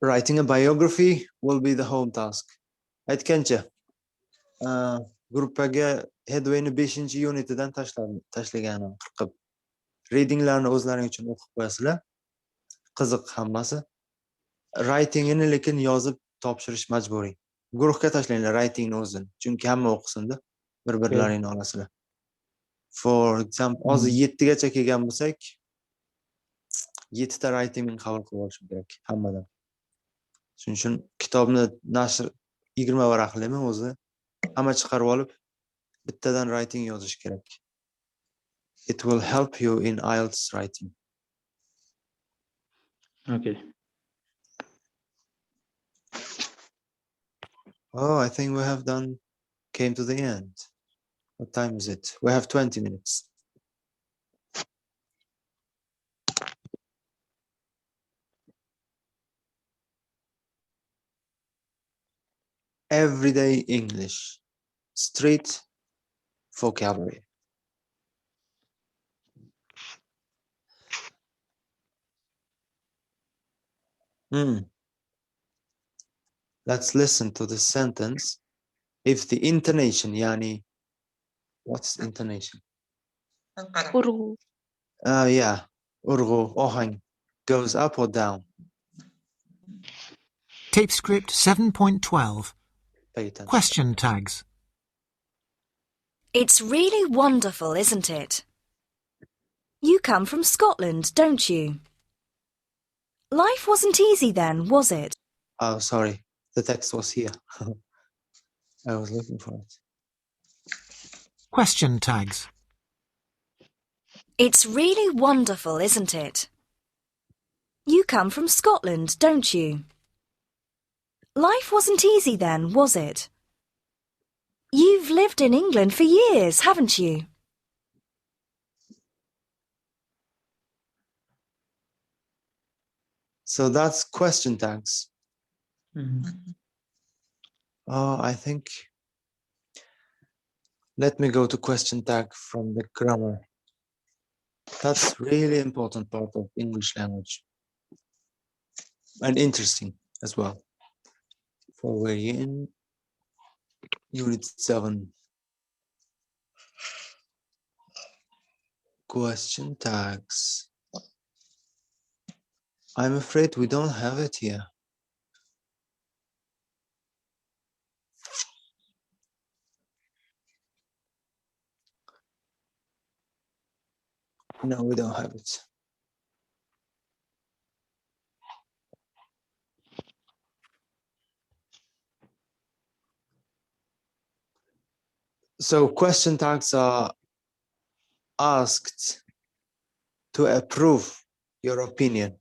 Writing a biography will be the home task. Aytgancha, gruppaga Headway'ni 5-unitidan tashlaganim qilib. Readinglarni o'zlaring uchun o'qib qo'yasizlar. Qiziq hammasi. Writingini lekin yozib topshirish majburiy. Guruhga tashlanglar writingni o'zini, chunki hamma o'qisinda, bir-birlaringni olasizlar. For example, hozir 7 gacha kelgan bo'lsak, 7 ta writingni qabul qilib olishim kerak hammadan. Shuning uchun kitobni nashr 20 varaqlimi o'zi, hamma chiqarib olib, bittadan writing yozish kerak. It will help you in IELTS writing. Okay. Oh, I think we have came to the end. What time is it? We have 20 minutes. Everyday English, street vocabulary. Let's listen to the sentence. If the intonation, yani, what's intonation? Urg'u. Yeah, urg'u, ohang, goes up or down. Tape script 7.12. Pay attention. Question tags. It's really wonderful, isn't it? You come from Scotland, don't you? Life wasn't easy then, was it? Oh, sorry. The text was here. I was looking for it. Question tags. It's really wonderful, isn't it? You come from Scotland, don't you? Life wasn't easy then, was it? You've lived in England for years, haven't you? So that's question tags. Oh, I think. Let me go to question tag from the grammar. That's really important part of English language. And interesting as well. For we're in Unit 7. Question tags. I'm afraid we don't have it here. No, we don't have it. So question tags are asked to approve your opinion.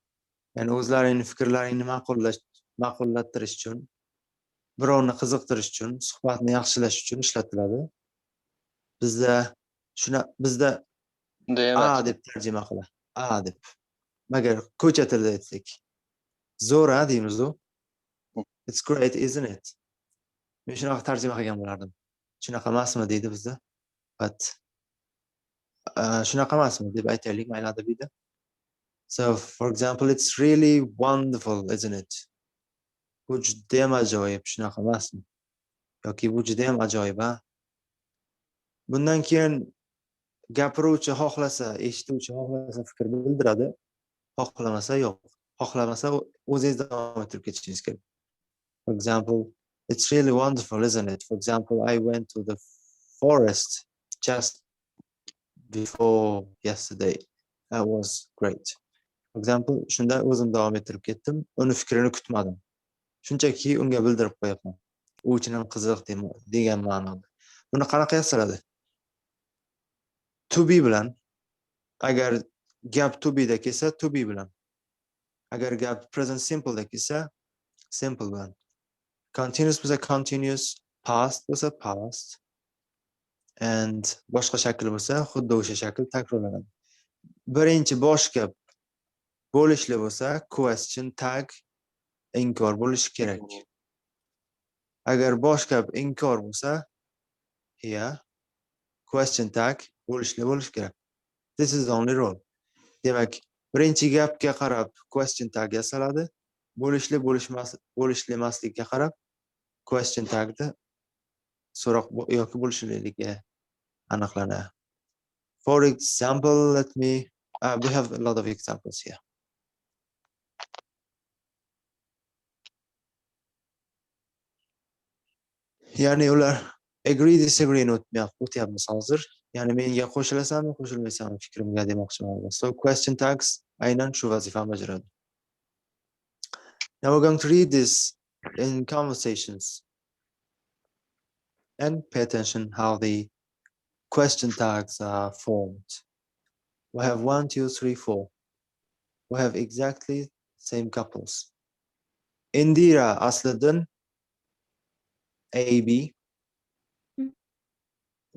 Yani o'zlarining fikrlaringni ma'qullattirish uchun, birovni qiziqtirish uchun, suhbatni yaxshilash uchun ishlatiladi. Bizda a deb tarjima qiladi. A deb. Magar ko'cha tilida aytsak, zo'r deymiz u. It's great, isn't it? Men shunaqa tarjima qilgan bo'lardim. Shunaqa emasmi deydi bizda. But shunaqa emasmi deb aytaylik mayli adabiyda. So, for example, it's really wonderful, isn't it? Bu judayam ajoyib, shunaqa emasmi? Yoki bu judayam ajoyib, ha? Bundan keyin gapiruvchi xohlasa, eshituvchi xohlasa fikr bildiradi, xohlamasa yo'q. Xohlamasa o'zingiz davom ettirib ketishingiz kerak. For example, it's really wonderful, isn't it? For example, I went to the forest just before yesterday. That was great. For example, shunda o'zim davom ettirib ketdim, uni fikrini kutmadim. Shunchaki unga bildirib qo'yapman. U uchun ham qiziq degan ma'noda. Buni qanaqa yasaladi? To be bilan, agar gap to be da kelsa, to be bilan. Agar gap present simple da kelsa, simple bilan. Continuous bo'lsa continuous, past bo'lsa past, and boshqa shakl bo'lsa, xuddi o'sha shakl takrorlanadi. Birinchi bosh gap bo'lishli bo'lsa, question tag inkor bo'lishi kerak. Agar bosh gap inkor bo'lsa, here question tag bo'lishli bo'lishi kerak. This is the only rule. Demak, birinchi gapga qarab question tag yasaladi, bo'lishli emaslikka qarab question tagda so'roq yoki bo'lishligiga aniqlanadi. For example, we have a lot of examples here. Ya'ni ular agree disagree o'tyapmiz hozir. Ya'ni menga qo'shilasanmi, qo'shilmaysanmi fikrimga demoqchiman. So question tags aynan shu vazifani bajaradi. Now we're going to read this in conversations and pay attention how the question tags are formed. We have 1, 2, 3, 4. We have exactly same couples. Indira Asliddin, AB.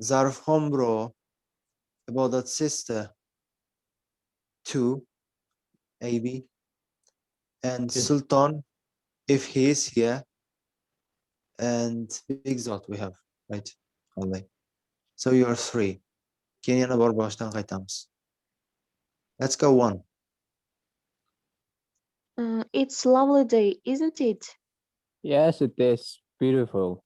Zarf Hombro, about that sister, 2, AB. And Sultan, if he is here, and Big Zot we have, right? Only. So you're 3. Keyin bor boshdan qaytamiz. Let's go 1. It's lovely day, isn't it? Yes, it is beautiful.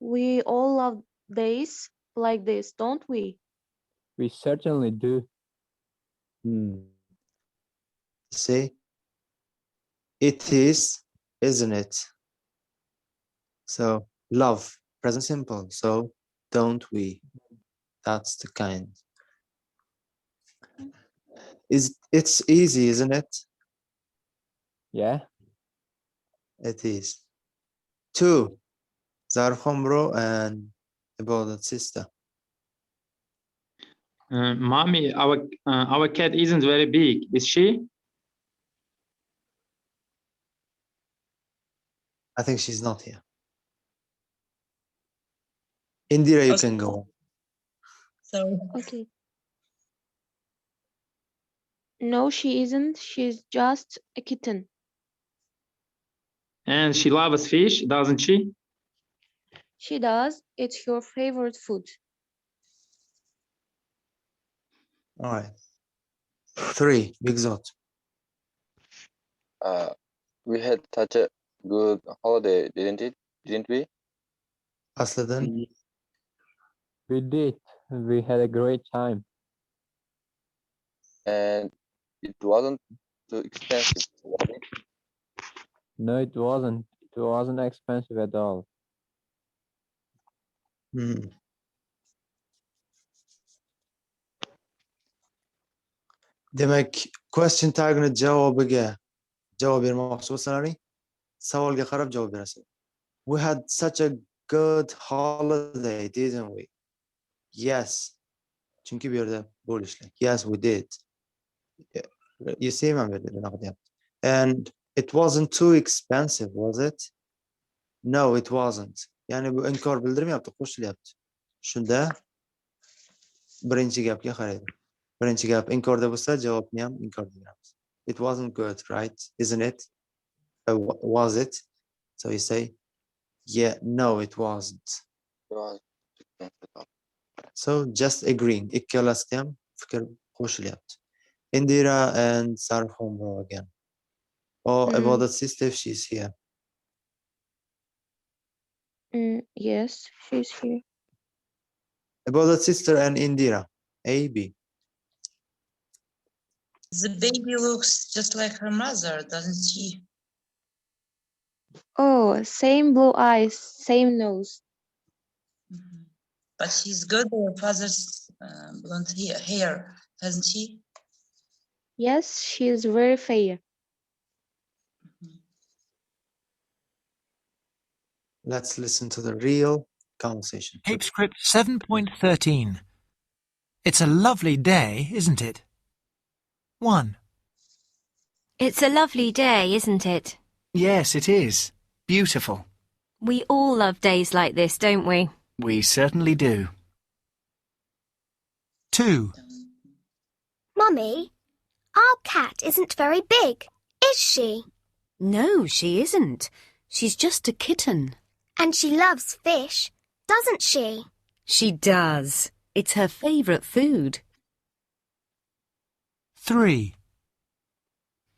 We all love days like this, don't we? We certainly do. See? It is, isn't it? So, love, present simple. So, don't we? That's the kind. It's easy, isn't it? Yeah. It is. 2. Zarf Hombro and about that sister. Mommy, our cat isn't very big, is she? I think she's not here. Indira, you can go on. So, Okay. No, she isn't. She's just a kitten. And she loves fish, doesn't she? She does. It's her favorite food. All right. 3. Big Zot. We had such a good holiday, didn't we? Asliddin. We did. We had a great time. And it wasn't too expensive, was it? No, it wasn't. It wasn't expensive at all. Demak, question tagini javobiga javob bermoqchi bo'lsalaring, savolga qarab javob berasiz. We had such a good holiday, didn't we? Yes. Chunki bu yerda bo'lishlik. Yes, we did. You see, man, and it wasn't too expensive, was it? No, it wasn't. Ya'ni bu inkor bildirmayapti, qo'shilyapti. Shunda birinchi gapga qaraydi. Birinchi gap inkorda bo'lsa, javobni ham inkorda beramiz. It wasn't good, right? Isn't it? Was it? So you say, yeah, no, it wasn't. So just agreeing. Ikkalasida ham fikr qo'shilyapti. Indira and Sarfombo again. Oh, about the sister, if she's here. Yes, she's here. About the sister and Indira. A, B. The baby looks just like her mother, doesn't she? Oh, same blue eyes, same nose. But she's got her father's blonde hair, hasn't she? Yes, she is very fair. Let's listen to the real conversation. Tape script 7.13. It's a lovely day, isn't it? 1. It's a lovely day, isn't it? Yes, it is. Beautiful. We all love days like this, don't we? We certainly do. 2. Mummy, our cat isn't very big, is she? No, she isn't. She's just a kitten. And she loves fish, doesn't she? She does. It's her favourite food. 3.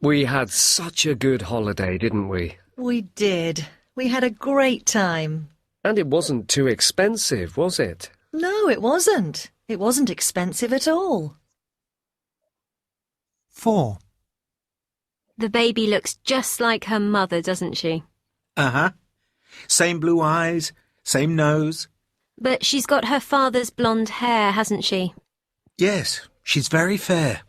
We had such a good holiday, didn't we? We did. We had a great time. And it wasn't too expensive, was it? No, it wasn't. It wasn't expensive at all. 4. The baby looks just like her mother, doesn't she? Uh-huh. Same blue eyes, same nose. But she's got her father's blonde hair, hasn't she? Yes, she's very fair.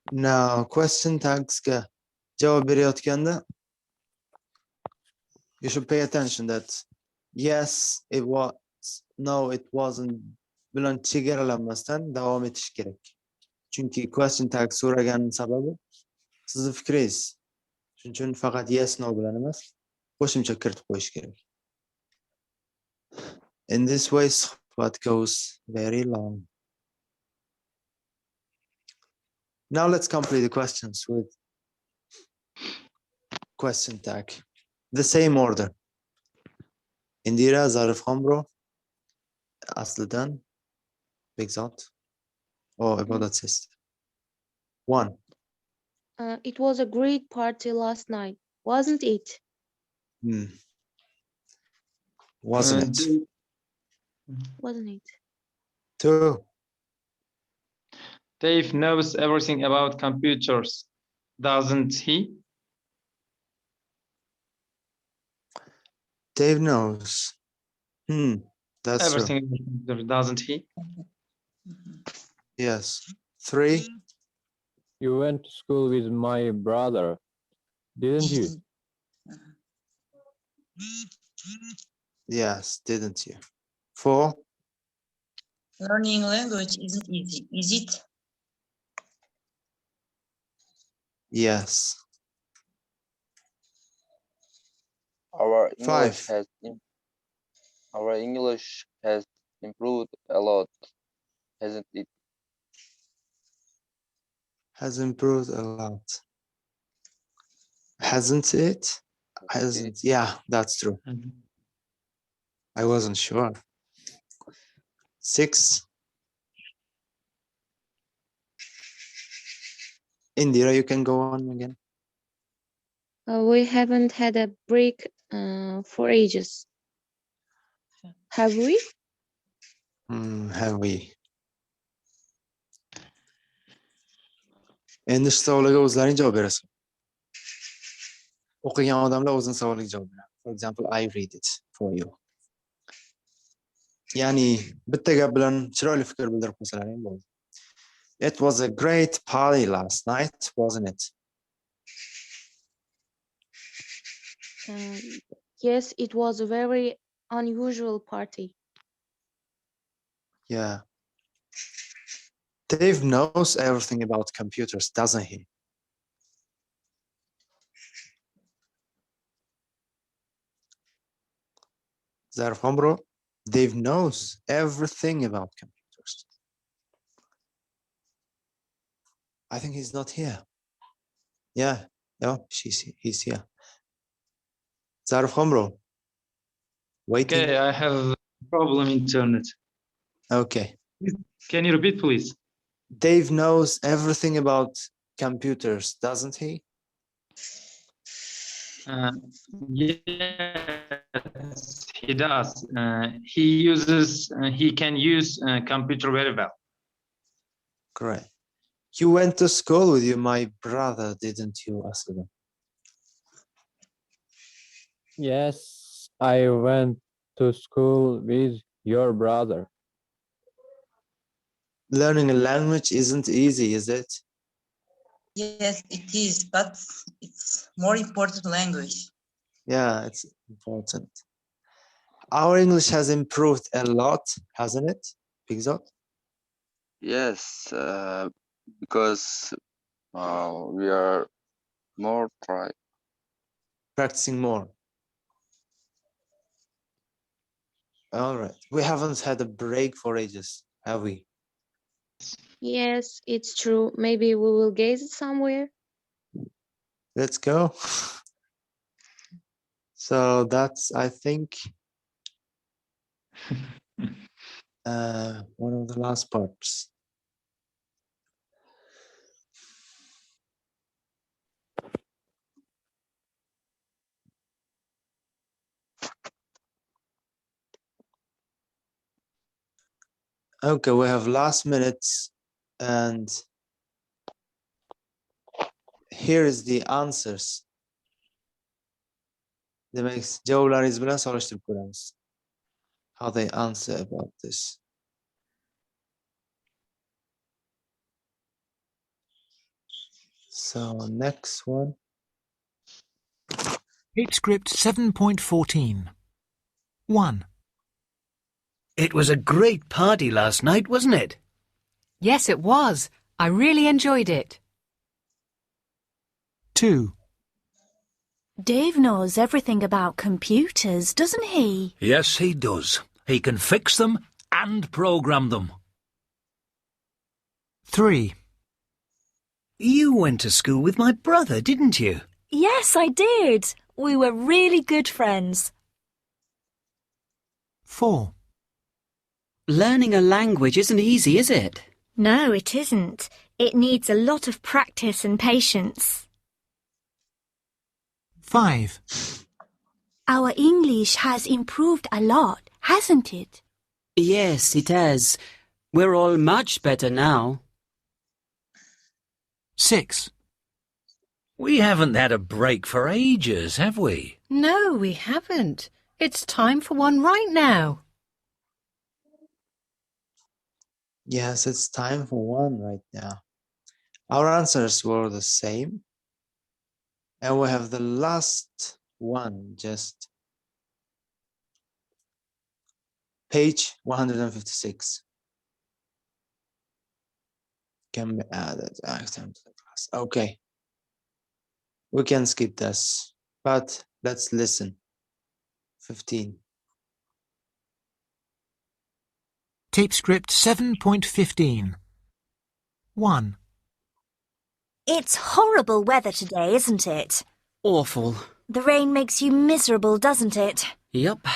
Now, question tagsga javob berayotganda you should pay attention that yes, it was, no, it wasn't bilan chegaralanmasdan davom etish kerak. Chunki question tag so'ragan sababi sizning fikringiz. Shuning uchun faqat yes, no bilan emas, qo'shimcha kiritib qo'yish kerak. In this way, suhbat goes very long. Now let's complete the questions with question tag. The same order. Indira, Zarif Khomro, Aslidan, Big Zot, or Ibadat sister. 1. It was a great party last night, wasn't it? Wasn't it? Wasn't it? 2. Dave knows everything about computers, doesn't he? Dave knows. That's Everything true. about computers, doesn't he? Yes. 3. You went to school with my brother, didn't you? Yes, didn't you? 4. Learning language isn't easy, is it? Yes. Our 5. English has improved a lot, hasn't it? Has improved a lot. Hasn't it? Hasn't. Yeah, that's true. I wasn't sure. 6. Indira, you can go on again. We haven't had a break for ages. Have we? Have we? Endi shu savolga o'zlaring javob berasiz. O'qigan odamlar o'zining savoliga javob beradi. For example, I read it. for you. Yani bitta gap bilan chiroyli fikr bildirib qo'ysalaring bo'ldi. It was a great party last night, wasn't it? Yes, it was a very unusual party. Yeah. Dave knows everything about computers, doesn't he? Zarfan bro, Dave knows everything about computers. I think he's not here. Yeah, no, he's here. Zarfan bro, waiting. Okay, I have a problem internet. Okay. Can you repeat, please? Dave knows everything about computers, doesn't he? Yes, he does. He can use computer very well. Great. You went to school with my brother, didn't you, Asosiy? Yes, I went to school with your brother. Learning a language isn't easy, is it? Yes, it is, but it's more important language. Yeah, it's important. Our English has improved a lot, hasn't it, Bigzot? Yes, because we are more Practicing more. All right. We haven't had a break for ages, have we? Yes, it's true. Maybe we will gaze somewhere. Let's go. So that's, I think, one of the last parts. Okay, we have last minutes, and here is the answers. Demek javoblaringiz bilan solishtirib ko'ramiz. How they answer about this. So next one. Tape script 7.14. 1. It was a great party last night, wasn't it? Yes, it was. I really enjoyed it. 2. Dave knows everything about computers, doesn't he? Yes, he does. He can fix them and program them. 3. You went to school with my brother, didn't you? Yes, I did. We were really good friends. 4. Learning a language isn't easy, is it? No, it isn't. It needs a lot of practice and patience. 5. Our English has improved a lot, hasn't it? Yes, it has. We're all much better now. 6. We haven't had a break for ages, have we? No, we haven't. It's time for one right now. Yes, it's time for one right now. Our answers were the same. And we have the last one, just page 156. Can be added item to the class. Okay. We can skip this, but let's listen. 15. Tape script 7.15. 1. It's horrible weather today, isn't it? Awful. The rain makes you miserable, doesn't it? Yup.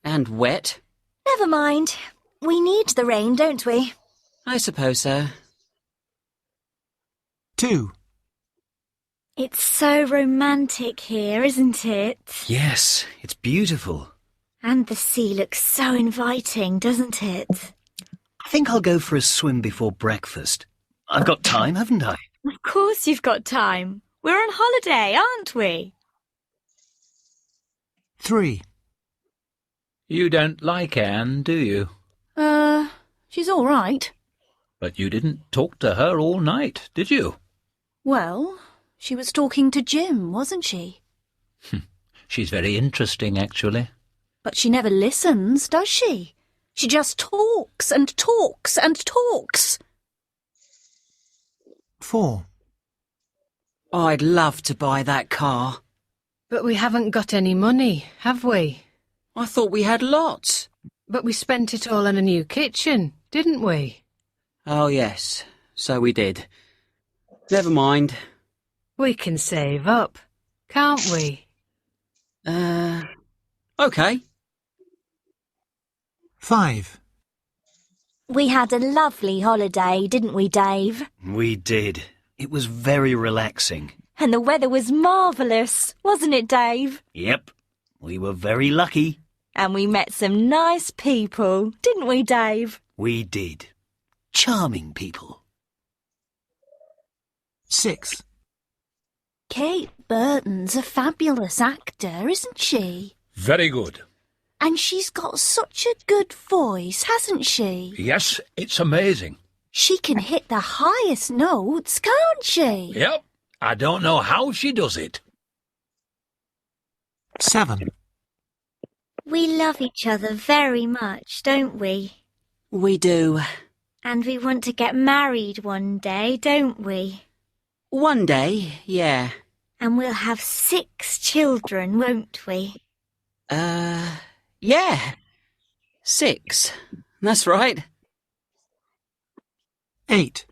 And wet. Never mind. We need the rain, don't we? I suppose so. 2. It's so romantic here, isn't it? Yes, it's beautiful. And the sea looks so inviting, doesn't it? I think I'll go for a swim before breakfast. I've got time, haven't I? Of course you've got time. We're on holiday, aren't we? 3. You don't like Anne, do you? She's all right. But you didn't talk to her all night, did you? Well, she was talking to Jim, wasn't she? She's very interesting, actually. But she never listens, does she? She just talks and talks and talks. 4. I'd love to buy that car. But we haven't got any money, have we? I thought we had lots. But we spent it all on a new kitchen, didn't we? Oh, yes, so we did. Never mind. We can save up, can't we? Okay. 5. We had a lovely holiday, didn't we, Dave? We did. It was very relaxing. And the weather was marvellous, wasn't it, Dave? Yep, we were very lucky. And we met some nice people, didn't we, Dave? We did. Charming people. 6. Kate Burton's a fabulous actor, isn't she? Very good. And she's got such a good voice, hasn't she? Yes, it's amazing. She can hit the highest notes, can't she? Yep, I don't know how she does it. 7. We love each other very much, don't we? We do. And we want to get married one day, don't we? One day, yeah. And we'll have 6 children, won't we? Yeah. 6. That's right. 8.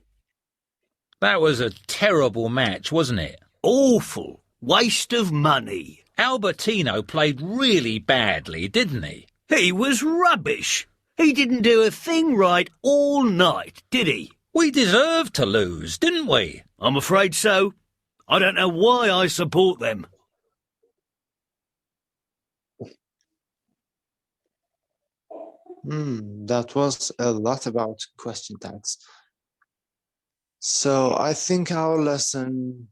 That was a terrible match, wasn't it? Awful. Waste of money. Albertino played really badly, didn't he? He was rubbish. He didn't do a thing right all night, did he? We deserved to lose, didn't we? I'm afraid so. I don't know why I support them. That was a lot about question tags. So I think our lesson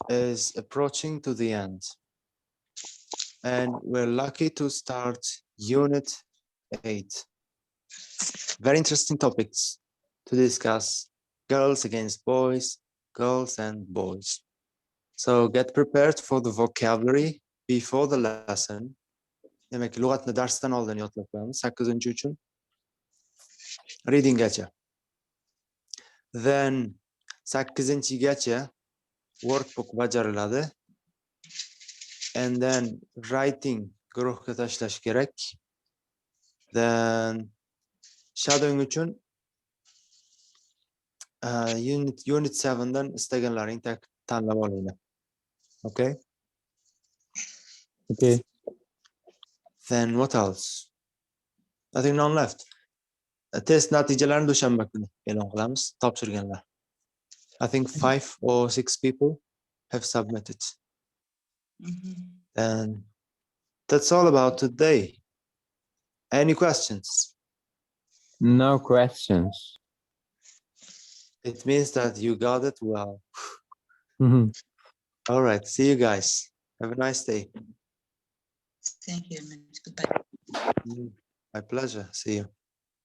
is approaching to the end. And we're lucky to start Unit 8. Very interesting topics to discuss. Girls against boys, girls and boys. So get prepared for the vocabulary before the lesson. Demek lug'atni darsdan oldin yodlab qo'yamiz 8-chi uchun. Readinggacha. Then 8-gacha workbook bajariladi. And then writing guruhga tashlash kerak. Then shadowing uchun unit 7dan istaganlaring tanlab olinglar. Okay? Okay. Then what else? I think none left. Test natijalarini dushanba kuni e'lon qilamiz. Topshirganlar. I think 5 or 6 people have submitted. And that's all about today. Any questions? No questions. It means that you got it well. All right. See you guys. Have a nice day. Thank you. Goodbye. My pleasure. See you.